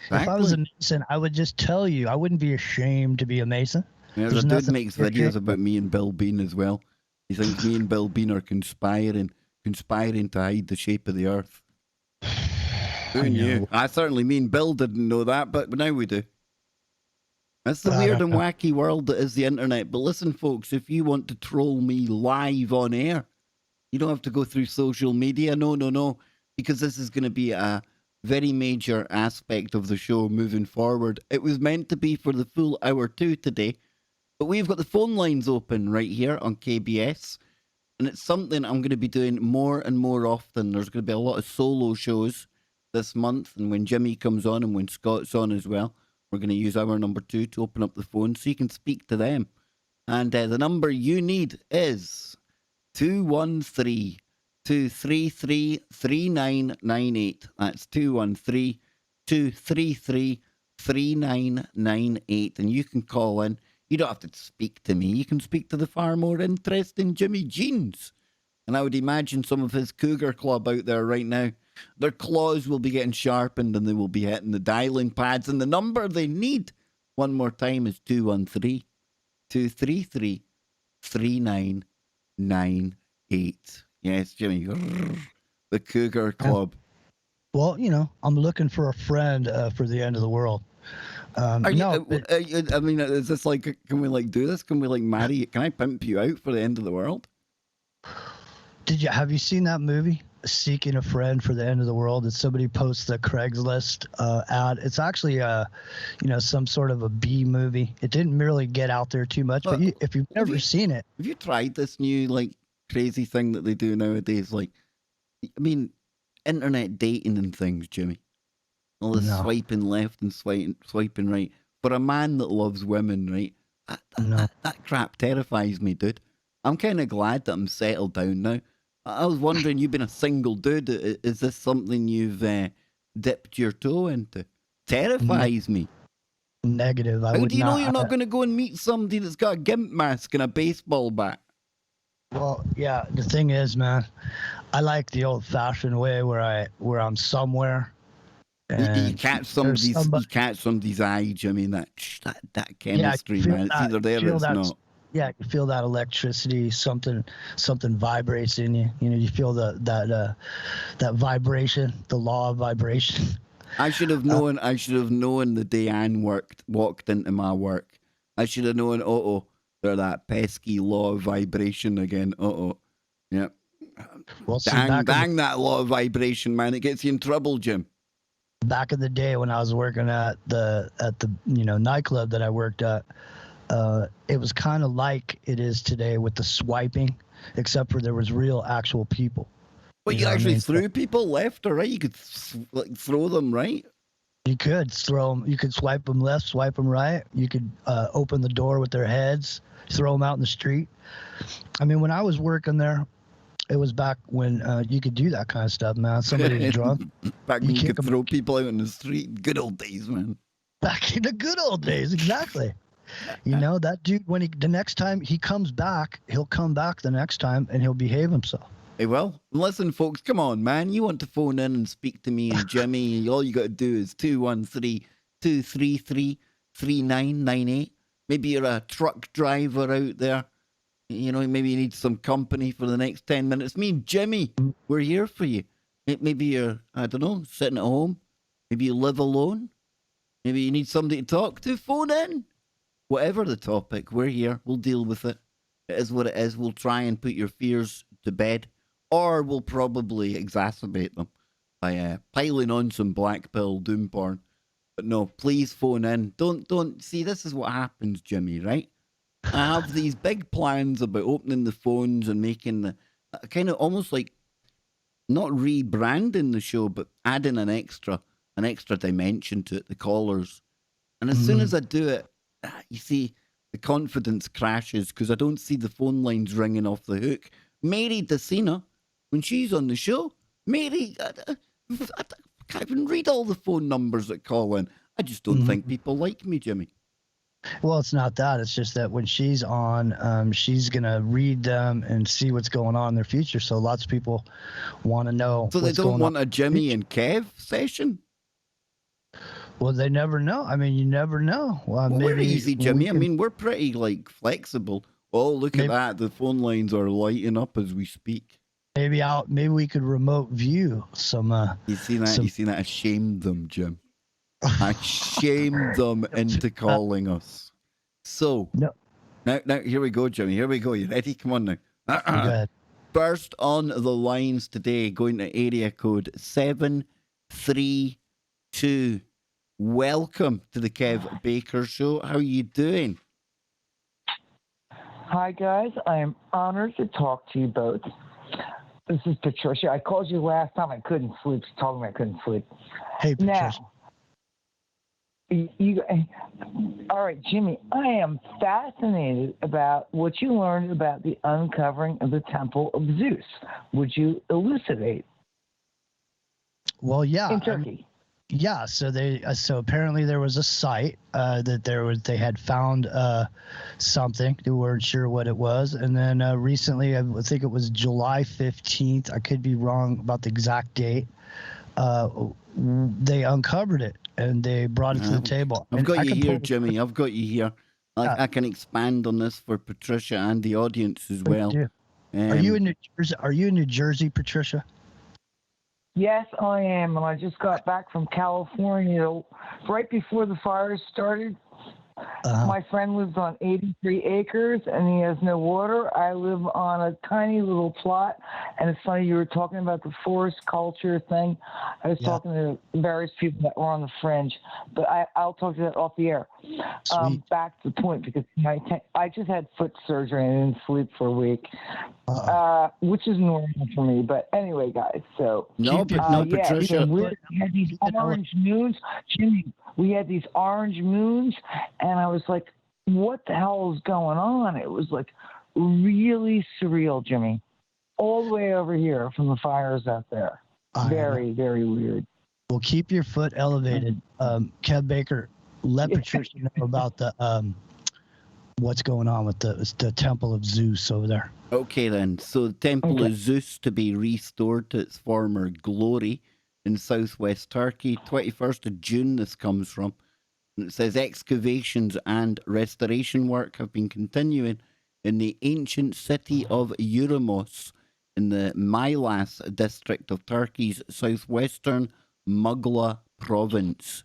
Exactly. If I was a Mason, I would just tell you. I wouldn't be ashamed to be a Mason. Yeah, the dude makes videos about me and Bill Bean as well. He thinks me and Bill Bean are conspiring to hide the shape of the earth. Who knew? Me and Bill didn't know that, but now we do. That's the weird and wacky world that is the internet. But listen, folks, if you want to troll me live on air, you don't have to go through social media. No, because this is going to be a very major aspect of the show moving forward. It was meant to be for the full hour 2 today, but we've got the phone lines open right here on KBS. and it's something I'm going to be doing more and more often. There's going to be a lot of solo shows this month, and when Jimmy comes on and when Scott's on as well, we're going to use our number 2 to open up the phone so you can speak to them. And the number you need is 213-233-3998. That's 213-233-3998. And you can call in. You don't have to speak to me. You can speak to the far more interesting Jimmy Jeans. And I would imagine some of his cougar club out there right now, their claws will be getting sharpened and they will be hitting the dialing pads. And the number they need, one more time, is 213-233-3998. Yes, Jimmy. The cougar club. Well, you know, I'm looking for a friend for the end of the world. I mean, is this like, can we like do this? Can we like marry you? Can I pimp you out for the end of the world? Have you seen that movie, Seeking a Friend for the End of the World? That somebody posts the Craigslist ad. It's actually some sort of a B movie. It didn't really get out there too much, but if you've never seen it, have you tried this new like crazy thing that they do nowadays? Like, I mean, internet dating and things, Jimmy. All this swiping left and swiping right. For a man that loves women, right? That crap terrifies me, dude. I'm kind of glad that I'm settled down now. I was wondering, you've been a single dude. Is this something you've dipped your toe into? Terrifies me. Negative. How do you know you're not going to go and meet somebody that's got a gimp mask and a baseball bat? Well, yeah. The thing is, man, I like the old-fashioned way where I'm somewhere. You catch somebody's eye, Jimmy. That chemistry, man. It's either there or it's not. Yeah, you feel that electricity. Something vibrates in you. You know, you feel that vibration, the law of vibration. I should have known. I should have known the day Anne walked into my work. I should have known. They're that pesky law of vibration again. Yeah. Well, dang that law of vibration, man. It gets you in trouble, Jim. Back in the day when I was working at the nightclub that I worked at, it was kind of like it is today with the swiping, except for there was real actual people. Well, you actually threw people left or right? You could throw them, right? You could throw them. You could swipe them left, swipe them right. You could open the door with their heads, throw them out in the street. I mean, when I was working there, it was back when you could do that kind of stuff, man. Somebody was drunk. Back when you could throw people out in the street. Good old days, man. Back in the good old days, exactly. You know, that dude, the next time he comes back, he'll come back the next time and he'll behave himself. Hey, well, listen, folks, come on, man. You want to phone in and speak to me and Jimmy, all you got to do is 213-233-3998. Maybe you're a truck driver out there. You know, maybe you need some company for the next 10 minutes. Me and Jimmy, we're here for you. Maybe you're, I don't know, sitting at home. Maybe you live alone. Maybe you need somebody to talk to. Phone in. Whatever the topic, we're here. We'll deal with it. It is what it is. We'll try and put your fears to bed. Or we'll probably exacerbate them by piling on some black pill doom porn. But no, please phone in. Don't see, this is what happens, Jimmy, right? I have these big plans about opening the phones and making the kind of almost like not rebranding the show, but adding an extra dimension to it, the callers. And as soon as I do it, you see, the confidence crashes because I don't see the phone lines ringing off the hook. Mary Decina, when she's on the show, Mary, I can't even read all the phone numbers that call in. I just don't think people like me, Jimmy. Well, it's not that. It's just that when she's on, she's going to read them and see what's going on in their future. So lots of people want to know. So they don't want a Jimmy and Kev session? Well, they never know. I mean, you never know. Well, maybe we're easy, Jimmy. I mean, we're pretty, like, flexible. Oh, look at that. The phone lines are lighting up as we speak. Maybe we could remote view some. You see that? You see that? I shamed them, Jim. I shamed them into calling us. So, now, here we go, Jimmy. Here we go. You ready? Come on now. Go ahead. First on the lines today, going to area code 732. Welcome to the Kev Baker Show. How are you doing? Hi, guys. I am honored to talk to you both. This is Patricia. I called you last time. I couldn't sleep. She told me I couldn't sleep. Hey, Patricia. Now, all right, Jimmy, I am fascinated about what you learned about the uncovering of the Temple of Zeus. Would you elucidate? Well, yeah. In Turkey. Yeah, so apparently there was a site that they had found something. They weren't sure what it was, and then recently, I think it was July 15th. I could be wrong about the exact date. They uncovered it and they brought it to the table. I've And got I you can here, pull- Jimmy. I've got you here. I can expand on this for Patricia and the audience as well. Yeah. Are you in New Jersey? Are you in New Jersey, Patricia? Yes, I am, and I just got back from California right before the fires started. My friend lives on 83 acres, and he has no water. I live on a tiny little plot, and it's funny, you were talking about the forest culture thing. I was talking to various people that were on the fringe, but I'll talk to that off the air. Back to the point, because I just had foot surgery and I didn't sleep for a week, which is normal for me. But anyway, guys, so Patricia. We had these orange moons, Jimmy. We had these orange moons, and I was like, "What the hell is going on?" It was like really surreal, Jimmy. All the way over here from the fires out there. Very, very weird. Well, keep your foot elevated. Kev Baker, let Patricia know about the what's going on with the Temple of Zeus over there. Okay, then. So the Temple of Zeus to be restored to its former glory in southwest Turkey. 21st of June this comes from. And it says excavations and restoration work have been continuing in the ancient city of Euremos in the Mylas district of Turkey's southwestern Mugla province.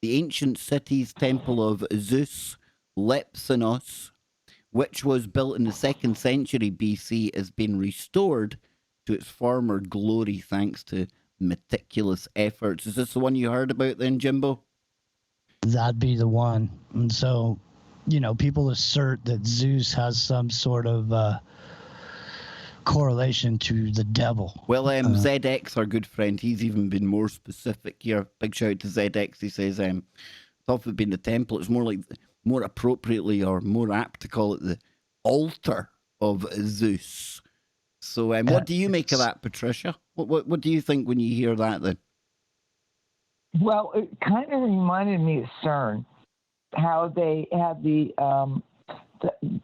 The ancient city's temple of Zeus, Lepsinos, which was built in the 2nd century BC, has been restored to its former glory thanks to meticulous efforts. Is this the one you heard about then, Jimbo? That'd be the one. And so, people assert that Zeus has some sort of correlation to the devil. Well, ZX, our good friend, he's even been more specific here. Big shout out to ZX. He says, thought it being the temple, it's more appropriately or more apt to call it the altar of Zeus. So what do you make of that, Patricia? What do you think when you hear that then? Well, it kind of reminded me of CERN, how they had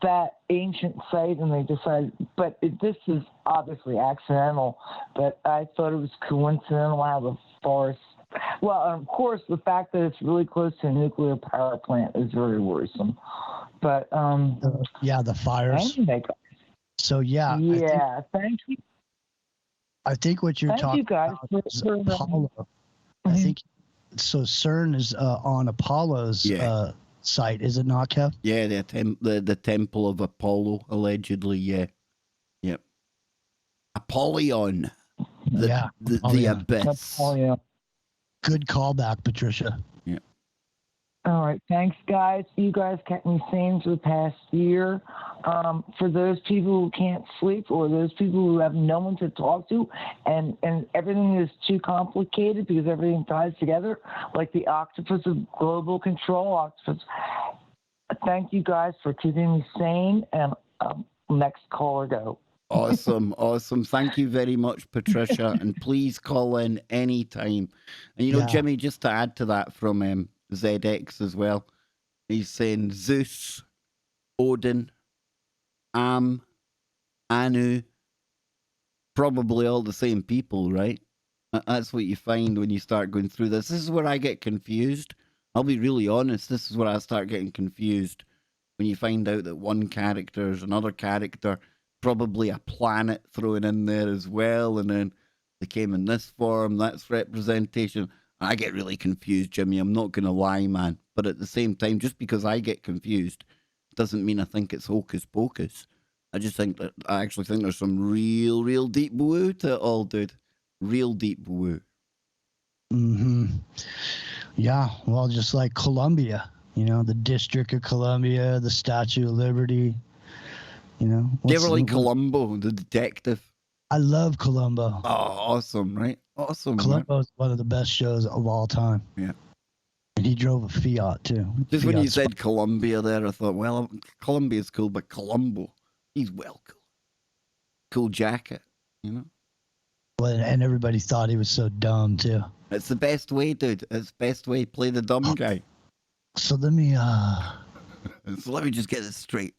that ancient site, and they decided, but this is obviously accidental, but I thought it was coincidental how the forest, well, and of course, the fact that it's really close to a nuclear power plant is very worrisome. But, the fires. So, thank you. I think what you're talking about is Apollo. I think so. CERN is on Apollo's site, is it not, Kev? Yeah, the temple of Apollo, allegedly. Yeah, yep. Apollyon. The abyss. Apollyon. Good callback, Patricia. Yeah. All right, thanks, guys. You guys kept me sane for the past year. For those people who can't sleep, or those people who have no one to talk to, and everything is too complicated because everything ties together, like the octopus of global control octopus. Thank you guys for keeping me sane, and next caller go. Awesome. Thank you very much, Patricia, and please call in anytime. And Jimmy, just to add to that from ZX as well, he's saying Zeus, Odin, Anu, probably all the same people, right? That's what you find when you start going through this. This is where I get confused. I'll be really honest. This is where I start getting confused when you find out that one character is another character, probably a planet thrown in there as well, and then they came in this form, that's representation. I get really confused, Jimmy. I'm not going to lie, man. But at the same time, just because I get confused doesn't mean I think it's hocus pocus. I actually think there's some real deep woo to it all, dude. Real deep woo. Yeah, well, just like Columbia, the District of Columbia, the Statue of Liberty, You know, Do you ever like Columbo, the detective? I love Columbo. Oh, awesome, right? Awesome. Columbo is one of the best shows of all time. Yeah. And he drove a Fiat too. Just when you said Columbia there, I thought, well, Columbia's cool, but Columbo, he's well cool. Cool jacket, you know? Well, and everybody thought he was so dumb too. It's the best way, dude. It's the best way. Play the dumb guy. So let me just get this straight.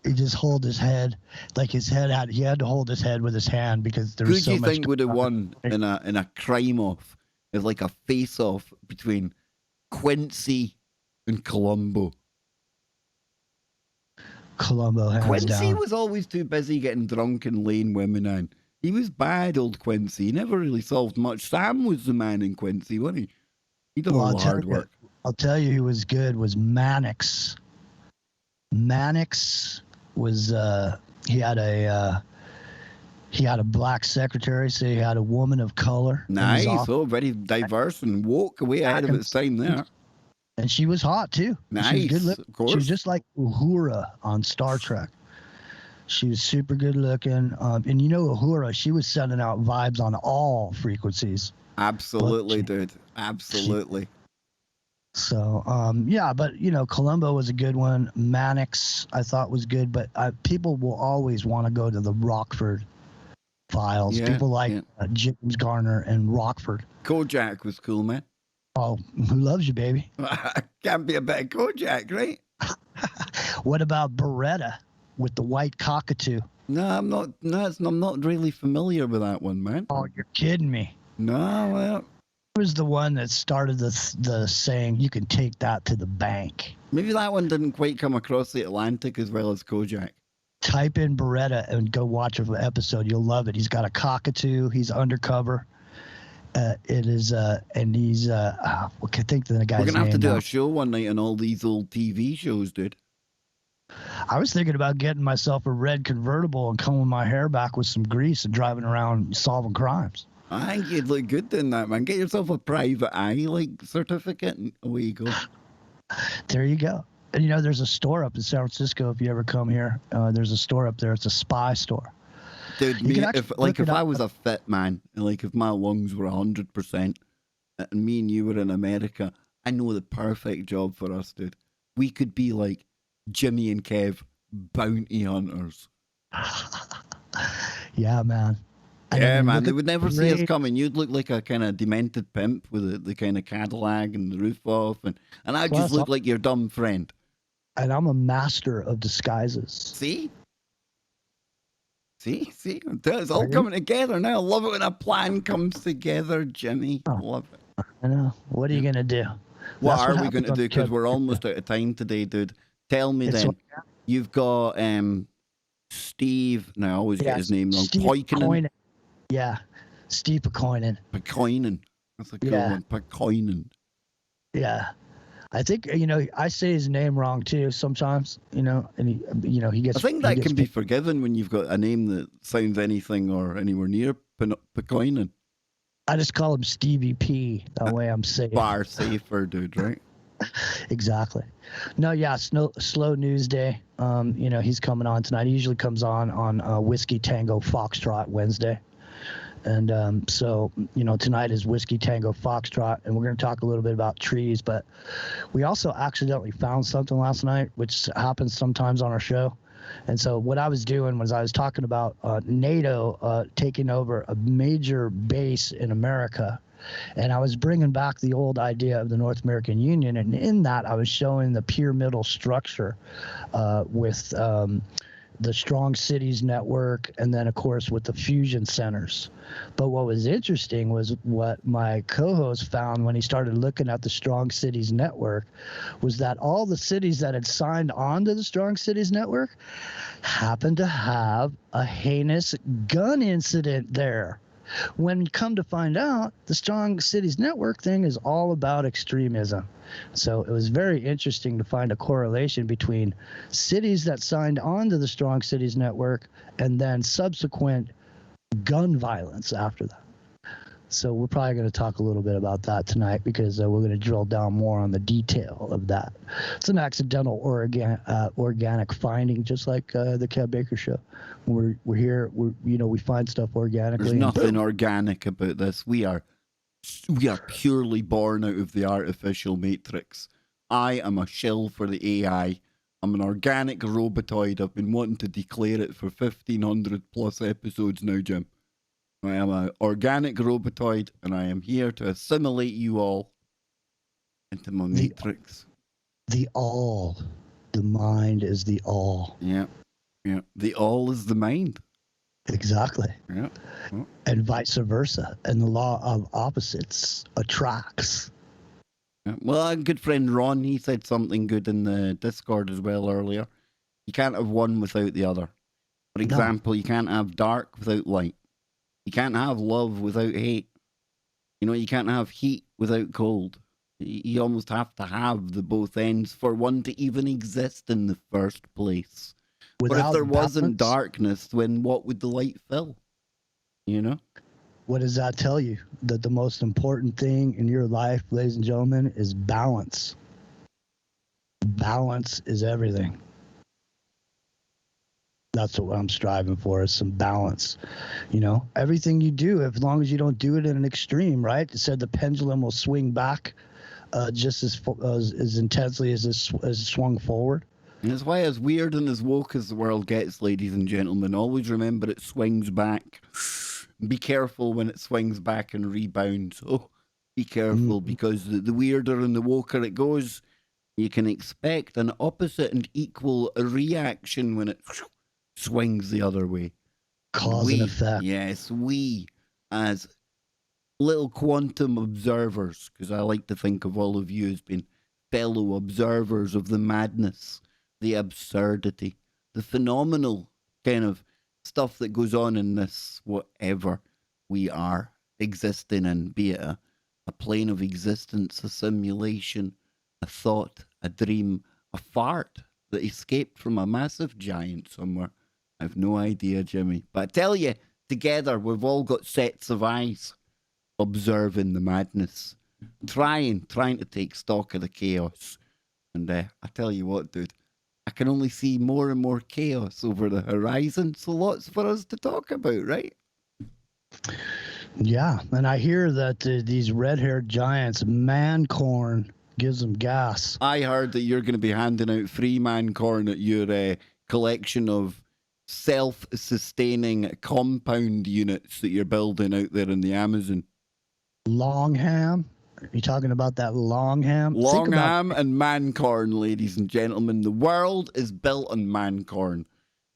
he just hold his head, like his head had. He had to hold his head with his hand because there was so much. Who do you think would have won in a crime off? It's like a face off between Quincy and Columbo. Columbo, hands Quincy down. was always too busy getting drunk and laying women in. He was bad, old Quincy. He never really solved much. Sam was the man in Quincy, wasn't he? He did all the hard work. I'll tell you who was good was Mannix. Mannix was he had a black secretary, so he had a woman of color. Nice, oh, very diverse and woke, way ahead of its time there. And she was hot too. Nice, she was good of course. She was just like Uhura on Star Trek. She was super good looking, and you know Uhura, she was sending out vibes on all frequencies. Absolutely, dude. Absolutely. So, yeah, but, you know, Columbo was a good one. Mannix, I thought was good, but people will always want to go to the Rockford Files. Yeah, people like James Garner and Rockford. Kojak was cool, man. Oh, who loves you, baby? Can't be a bad Kojak, right? What about Beretta with the white cockatoo? No, I'm not. No, I'm not really familiar with that one, man. Oh, you're kidding me. No, well, it was the one that started the saying, you can take that to the bank. Maybe that one didn't quite come across the Atlantic as well as Kojak. Type in Beretta and go watch an episode. You'll love it. He's got a cockatoo. He's undercover. It is, and he's, I think the guy's We're going to have to name do now. a show one night on all these old TV shows, dude. I was thinking about getting myself a red convertible and combing my hair back with some grease and driving around solving crimes. I think you'd look good doing that, man. Get yourself a private eye certificate and away you go. There you go. And you know, there's a store up in San Francisco. If you ever come here, there's a store up there. It's a spy store. Dude, if I was a fit man, like if my lungs were 100%, and me and you were in America, I know the perfect job for us, dude. We could be like Jimmy and Kev, bounty hunters. Yeah, man. Yeah, man. They would never see us coming. You'd look like a kind of demented pimp with the kind of Cadillac and the roof off, and I'd just look like your dumb friend. And I'm a master of disguises. See? It's all coming together now. I love it when a plan comes together, Jimmy. I love it. I know. What are you going to do? What are we going to do? Because we're almost out of time today, dude. Tell me then. You've got Steve. Now, I always get his name wrong. Poikonen. Yeah. Steve Poikonen. Poikonen. That's a cool one. Poikonen. Yeah. I think, you know, I say his name wrong too sometimes, you know, and he gets. I think that can be forgiven when you've got a name that sounds anything or anywhere near Poikonen. I just call him Stevie P. That way I'm safe. Far safer, dude, right? Exactly. No, yeah, slow news day. You know, he's coming on tonight. He usually comes on Whiskey Tango Foxtrot Wednesday. And so, you know, tonight is Whiskey Tango Foxtrot, and we're going to talk a little bit about trees. But we also accidentally found something last night, which happens sometimes on our show. And so what I was doing was I was talking about NATO taking over a major base in America. And I was bringing back the old idea of the North American Union. And in that, I was showing the pyramidal structure with the Strong Cities Network, and then, of course, with the fusion centers. But what was interesting was what my co-host found when he started looking at the Strong Cities Network was that all the cities that had signed on to the Strong Cities Network happened to have a heinous gun incident there. When come to find out, the Strong Cities Network thing is all about extremism. So it was very interesting to find a correlation between cities that signed on to the Strong Cities Network and then subsequent gun violence after that. So we're probably going to talk a little bit about that tonight because we're going to drill down more on the detail of that. It's an accidental organic finding, just like the Kev Baker show. We're here. We find stuff organically. There's nothing organic about this. We are purely born out of the artificial matrix. I am a shell for the AI. I'm an organic robotoid. I've been wanting to declare it for 1,500 plus episodes now, Jim. I am an organic robotoid, and I am here to assimilate you all into my matrix. The all. The mind is the all. Yeah. The all is the mind. Exactly. Yeah. And vice versa. And the law of opposites attracts. Yeah. Well, our good friend Ron, he said something good in the Discord as well earlier. You can't have one without the other. For example, you can't have dark without light. You can't have love without hate. You can't have heat without cold. You almost have to have the both ends for one to even exist in the first place. But if there wasn't darkness, then what would the light fill? What does that tell you? That the most important thing in your life, ladies and gentlemen, is balance. Balance is everything. That's what I'm striving for, is some balance. Everything you do, as long as you don't do it in an extreme, right? It said the pendulum will swing back just as intensely as it swung forward. And that's why, as weird and as woke as the world gets, ladies and gentlemen, always remember it swings back. Be careful when it swings back and rebounds. Oh, be careful, because the weirder and the woker it goes, you can expect an opposite and equal reaction when it swings the other way. Cause and effect. Yes, we as little quantum observers, because I like to think of all of you as being fellow observers of the madness, the absurdity, the phenomenal kind of stuff that goes on in this, whatever we are existing in, be it a plane of existence, a simulation, a thought, a dream, a fart that escaped from a massive giant somewhere. I have no idea, Jimmy. But I tell you, together we've all got sets of eyes observing the madness, trying to take stock of the chaos. And I tell you what, dude, I can only see more and more chaos over the horizon, so lots for us to talk about, right? Yeah, and I hear that these red-haired giants, man corn, gives them gas. I heard that you're going to be handing out free man corn at your collection of self-sustaining compound units that you're building out there in the Amazon. Long ham? Are you talking about that long ham? Long ham and man corn, ladies and gentlemen. The world is built on man corn.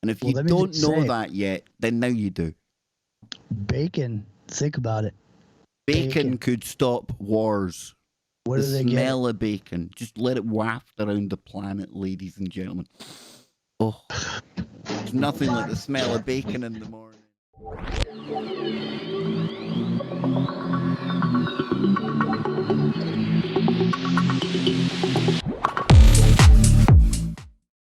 And if you don't know that yet, then now you do. Bacon. Think about it. Bacon could stop wars. What do they get? The smell of bacon. Just let it waft around the planet, ladies and gentlemen. Oh, there's nothing like the smell of bacon in the morning.